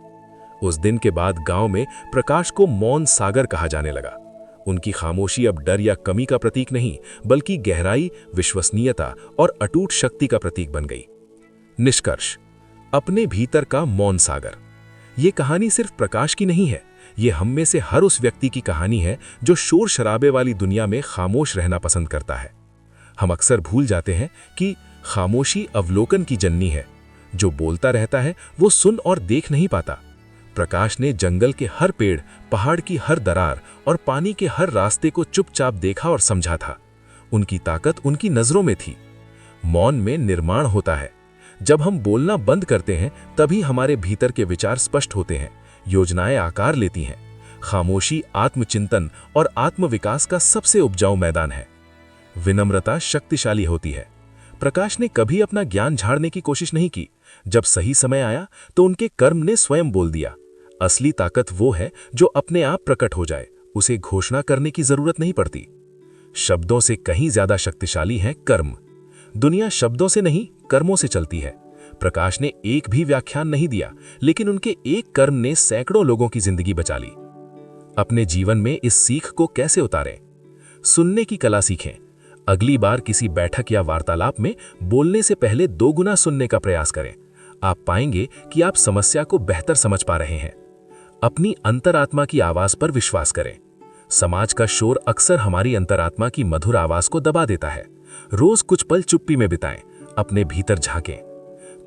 [SPEAKER 3] उस दिन के बाद गांव में प्रकाश को मौन सागर कहा जाने लगा। उनकी खामोशी अब डर या कमी का प्रतीक नहीं, बल्कि गहराई, विश्वसनीयता और अटूट शक्ति का प्रतीक बन गई। निष्कर्ष, अपने भीतर का मौन सागर। ये कहानी सिर्फ प्रकाश की नहीं है, ये हम में से हर उस व्यक्ति की कहानी है जो शोर शराबे वाली दुनिया में खामोश रहना पसंद करता है। हम अक्सर भूल जाते हैं कि खामोशी अवलोकन की जननी है। जो बोलता रहता है वो सुन और देख नहीं पाता। प्रकाश ने जंगल के हर पेड़, पहाड़ की हर दरार और पानी के हर रास्ते को चुपचाप देखा और समझा था। उनकी ताकत उनकी नजरों में थी। मौन में निर्माण होता है। जब हम बोलना बंद करते हैं, तभी हमारे भीतर के विचार स्पष्ट होते हैं, योजनाएं आकार लेती हैं। खामोशी आत्मचिंतन और आत्मविकास का सबसे उपजाऊ मैदान है। विनम्रता शक्तिशाली होती है। प्रकाश ने कभी अपना ज्ञान झाड़ने की कोशिश नहीं की। जब सही समय आया तो उनके कर्म ने स्वयं बोल दिया। असली ताकत वो है जो अपने आप प्रकट हो जाए, उसे घोषणा करने की जरूरत नहीं पड़ती। शब्दों से कहीं ज्यादा शक्तिशाली हैं कर्म। दुनिया शब्दों से नहीं, कर्मों से चलती है। प्रकाश ने एक भी व्याख्यान नहीं दिया, लेकिन उनके एक कर्म ने सैकड़ों लोगों की जिंदगी बचा ली। अपने जीवन में इस सीख को कैसे उतारें? सुनने की कला सीखें। अगली बार किसी बैठक या वार्तालाप में बोलने से पहले 2 गुना सुनने का प्रयास करें। आप पाएंगे कि आप समस्या को बेहतर समझ पा रहे हैं। अपनी अंतरात्मा की आवाज पर विश्वास करें। समाज का शोर अक्सर हमारी अंतरात्मा की मधुर आवाज को दबा देता है। रोज कुछ पल चुप्पी में बिताएं, अपने भीतर झांकें।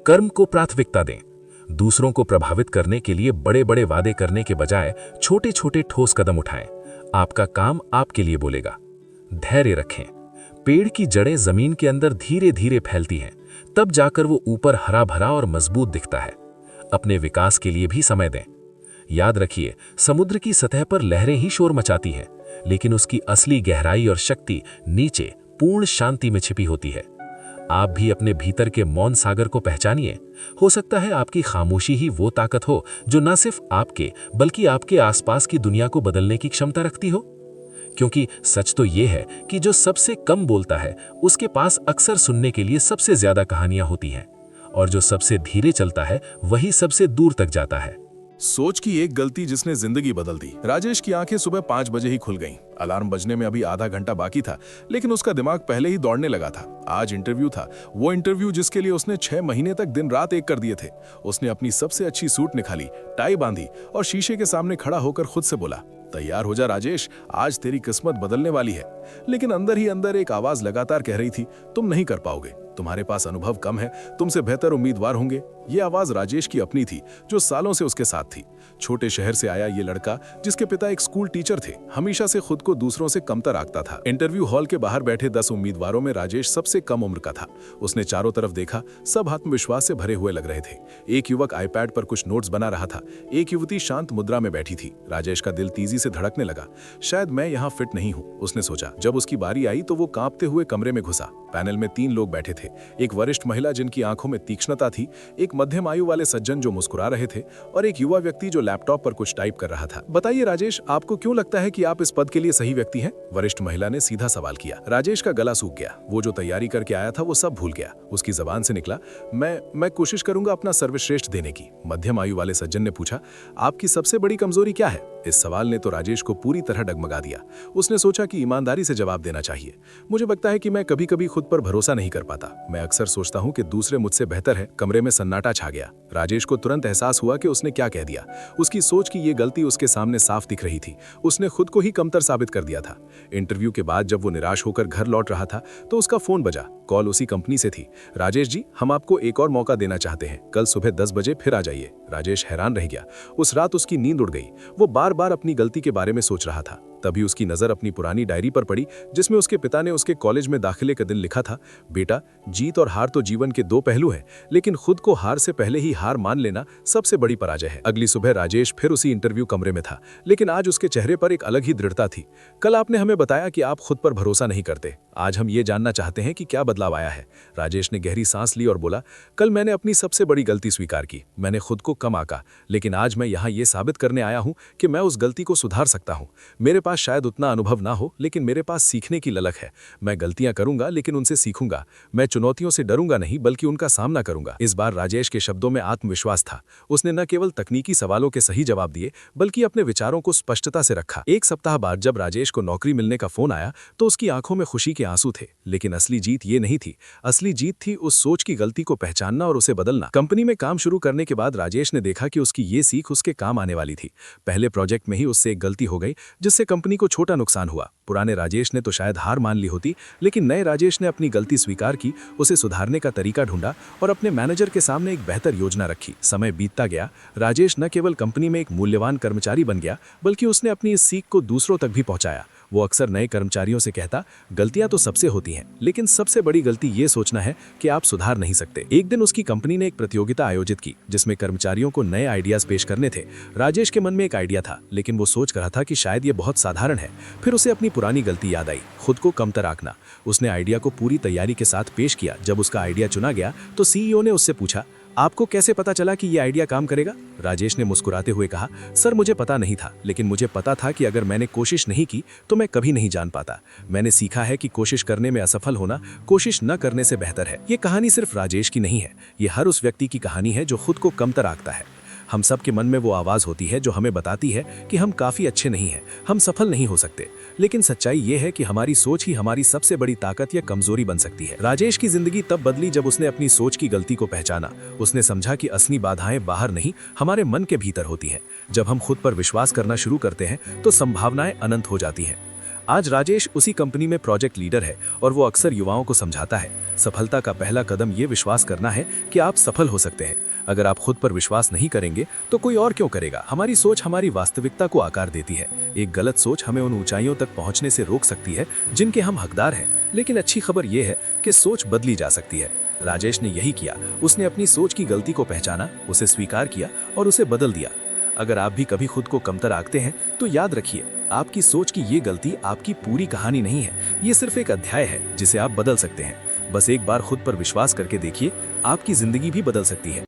[SPEAKER 3] कर्म को प्राथमिकता दें। दूसरों को प्रभावित करने के लिए बड़े बड़े वादे करने के बजाय छोटे छोटे ठोस कदम उठाएं। आपका काम आपके लिए बोलेगा। धैर्य रखें। पेड़ की जड़ें जमीन के अंदर धीरे धीरे फैलती हैं, तब जाकर वो ऊपर हरा भरा और मजबूत दिखता है। अपने विकास के लिए भी समय दें। याद रखिए, समुद्र की सतह पर लहरें ही शोर मचाती हैं, लेकिन उसकी असली गहराई और शक्ति नीचे पूर्ण शांति में छिपी होती है। आप भी अपने भीतर के मौन सागर को पहचानिए। हो सकता है आपकी खामोशी ही वो ताकत हो जो न सिर्फ आपके बल्कि आपके आसपास की दुनिया को बदलने की क्षमता रखती हो। क्योंकि सच तो ये है कि जो सबसे कम बोलता है उसके पास अक्सर सुनने के लिए सबसे ज्यादा कहानियां होती हैं, और जो सबसे धीरे चलता है वही सबसे दूर तक जाता है।
[SPEAKER 1] सोच की एक गलती जिसने जिंदगी बदल दी। राजेश की आंखें सुबह 5 बजे ही खुल गईं। अलार्म बजने में अभी आधा घंटा बाकी था, लेकिन उसका दिमाग पहले ही दौड़ने लगा था। आज इंटरव्यू था, वो इंटरव्यू जिसके लिए उसने 6 महीने तक दिन रात एक कर दिए थे। उसने अपनी सबसे अच्छी सूट निकाली, टाई बांधी और शीशे के सामने खड़ा होकर खुद से बोला, तैयार हो जा राजेश, आज तेरी किस्मत बदलने वाली है। लेकिन अंदर ही अंदर एक आवाज लगातार कह रही थी, तुम नहीं कर पाओगे, तुम्हारे पास अनुभव कम है, तुमसे बेहतर उम्मीदवार होंगे। ये आवाज राजेश की अपनी थी, जो सालों से उसके साथ थी। छोटे शहर से आया ये लड़का, जिसके पिता एक स्कूल टीचर थे, हमेशा से खुद को दूसरों से कमतर आंकता था। इंटरव्यू हॉल के बाहर बैठे 10 उम्मीदवारों में राजेश सबसे कम उम्र का था। उसने चारों तरफ देखा, सब आत्मविश्वास से भरे हुए लग रहे थे। एक युवक आईपैड पर कुछ नोट्स बना रहा था, एक युवती शांत मुद्रा में बैठी थी। राजेश का दिल तेजी से धड़कने लगा। शायद मैं यहाँ फिट नहीं हूँ, उसने सोचा। जब उसकी बारी आई तो वो कांपते हुए कमरे में घुसा। पैनल में 3 लोग बैठे थे, एक वरिष्ठ महिला जिनकी आंखों में तीक्ष्णता थी, एक मध्यम आयु वाले सज्जन जो मुस्कुरा रहे थे और एक युवा व्यक्ति जो लैपटॉप पर कुछ टाइप कर रहा था। बताइए राजेश, आपको क्यों लगता है कि आप इस पद के लिए सही व्यक्ति हैं? वरिष्ठ महिला ने सीधा सवाल किया। राजेश का गला सूख गया। वो जो तैयारी करके आया था वो सब भूल गया। उसकी जबान से निकला, मैं कोशिश करूंगा अपना सर्वश्रेष्ठ देने की। मध्यम आयु वाले सज्जन ने पूछा, आपकी सबसे बड़ी कमजोरी क्या है? इस सवाल ने तो राजेश को पूरी तरह डगमगा दिया। उसने सोचा कि ईमानदारी से जवाब देना चाहिए। मुझे लगता है कि मैं कभी कभी खुद पर भरोसा नहीं कर पाता। मैं अक्सर सोचता हूं कि दूसरे मुझसे बेहतर है। कमरे में सन्नाटा छा गया। राजेश को तुरंत एहसास हुआ कि उसने क्या कह दिया। उसकी सोच की ये गलती उसके सामने साफ दिख रही थी। उसने खुद को ही कमतर साबित कर दिया था। इंटरव्यू के बाद जब वो निराश होकर घर लौट रहा था तो उसका फोन बजा। कॉल उसी कंपनी से थी। राजेश जी, हम आपको एक और मौका देना चाहते हैं, कल सुबह 10 बजे फिर आ जाइए। राजेश हैरान रह गया। उस रात उसकी नींद उड़ गई। वो बार बार अपनी गलती के बारे में सोच रहा था। तभी उसकी नजर अपनी पुरानी डायरी पर पड़ी, जिसमें उसके पिता ने उसके कॉलेज में दाखिले का दिन लिखा था, बेटा, जीत और हार तो जीवन के 2 पहलू हैं, लेकिन खुद को हार से पहले ही हार मान लेना सबसे बड़ी पराजय है। अगली सुबह राजेश फिर उसी इंटरव्यू कमरे में था, लेकिन आज उसके चेहरे पर एक अलग ही दृढ़ता थी। कल आपने हमें बताया कि आप खुद पर भरोसा नहीं करते। आज हम ये जानना चाहते हैं कि क्या बदलाव आया है। राजेश ने गहरी सांस ली और बोला, कल मैंने अपनी सबसे बड़ी गलती स्वीकार की। मैंने खुद को कम आंका, लेकिन आज मैं यहाँ ये साबित करने आया हूँ कि मैं उस गलती को सुधार सकता हूँ। मेरे पास शायद उतना अनुभव ना हो, लेकिन मेरे पास सीखने की ललक है। मैं गलतियां करूंगा, लेकिन उनसे सीखूंगा। मैं चुनौतियों से डरूंगा नहीं, बल्कि उनका सामना करूंगा। इस बार राजेश के शब्दों में आत्मविश्वास था। उसने न केवल तकनीकी सवालों के सही जवाब दिए, बल्कि अपने विचारों को स्पष्टता से रखा। एक सप्ताह बाद जब राजेश को नौकरी मिलने का फोन आया तो उसकी आंखों में खुशी के आंसू थे। लेकिन असली जीत ये नहीं थी। असली जीत थी उस सोच की गलती को पहचानना और उसे बदलना। कंपनी में काम शुरू करने के बाद राजेश ने देखा कि उसकी ये सीख उसके काम आने वाली थी। पहले प्रोजेक्ट में ही उससे एक गलती हो गई, जिससे कंपनी को छोटा नुकसान हुआ। पुराने राजेश ने तो शायद हार मान ली होती, लेकिन नए राजेश ने अपनी गलती स्वीकार की, उसे सुधारने का तरीका ढूंढा और अपने मैनेजर के सामने एक बेहतर योजना रखी। समय बीतता गया। राजेश न केवल कंपनी में एक मूल्यवान कर्मचारी बन गया, बल्कि उसने अपनी इस सीख को दूसरों तक भी पहुंचाया। वो अक्सर नए कर्मचारियों से कहता, गलतियां तो सबसे होती हैं, लेकिन सबसे बड़ी गलती ये सोचना है कि आप सुधार नहीं सकते। एक दिन उसकी कंपनी ने एक प्रतियोगिता आयोजित की, जिसमें कर्मचारियों को नए आइडियाज पेश करने थे। राजेश के मन में एक आइडिया था, लेकिन वो सोच रहा था कि शायद ये बहुत साधारण है। फिर उसे अपनी पुरानी गलती याद आई, खुद को कमतर आंकना। उसने आइडिया को पूरी तैयारी के साथ पेश किया। जब उसका आइडिया चुना गया तो सीईओ ने उससे पूछा, आपको कैसे पता चला कि ये आइडिया काम करेगा? राजेश ने मुस्कुराते हुए कहा, सर, मुझे पता नहीं था, लेकिन मुझे पता था कि अगर मैंने कोशिश नहीं की तो मैं कभी नहीं जान पाता। मैंने सीखा है कि कोशिश करने में असफल होना कोशिश न करने से बेहतर है। ये कहानी सिर्फ राजेश की नहीं है, ये हर उस व्यक्ति की कहानी है जो खुद को कमतर आंकता है। हम सब के मन में वो आवाज़ होती है जो हमें बताती है कि हम काफ़ी अच्छे नहीं हैं, हम सफल नहीं हो सकते। लेकिन सच्चाई ये है कि हमारी सोच ही हमारी सबसे बड़ी ताकत या कमजोरी बन सकती है। राजेश की जिंदगी तब बदली जब उसने अपनी सोच की गलती को पहचाना। उसने समझा कि असली बाधाएं बाहर नहीं, हमारे मन के भीतर होती हैं। जब हम खुद पर विश्वास करना शुरू करते हैं तो संभावनाएं अनंत हो जाती हैं। आज राजेश उसी कंपनी में प्रोजेक्ट लीडर है और वो अक्सर युवाओं को समझाता है, सफलता का पहला कदम ये विश्वास करना है कि आप सफल हो सकते हैं। अगर आप खुद पर विश्वास नहीं करेंगे तो कोई और क्यों करेगा? हमारी सोच हमारी वास्तविकता को आकार देती है। एक गलत सोच हमें उन ऊंचाइयों तक पहुंचने से रोक सकती है जिनके हम हकदार हैं। लेकिन अच्छी खबर ये है कि सोच बदली जा सकती है। राजेश ने यही किया। उसने अपनी सोच की गलती को पहचाना, उसे स्वीकार किया और उसे बदल दिया। अगर आप भी कभी खुद को कमतर आंकते हैं तो याद रखिए, आपकी सोच की ये गलती आपकी पूरी कहानी नहीं है। ये सिर्फ एक अध्याय है जिसे आप बदल सकते हैं। बस एक बार खुद पर विश्वास करके देखिए, आपकी जिंदगी भी बदल सकती है।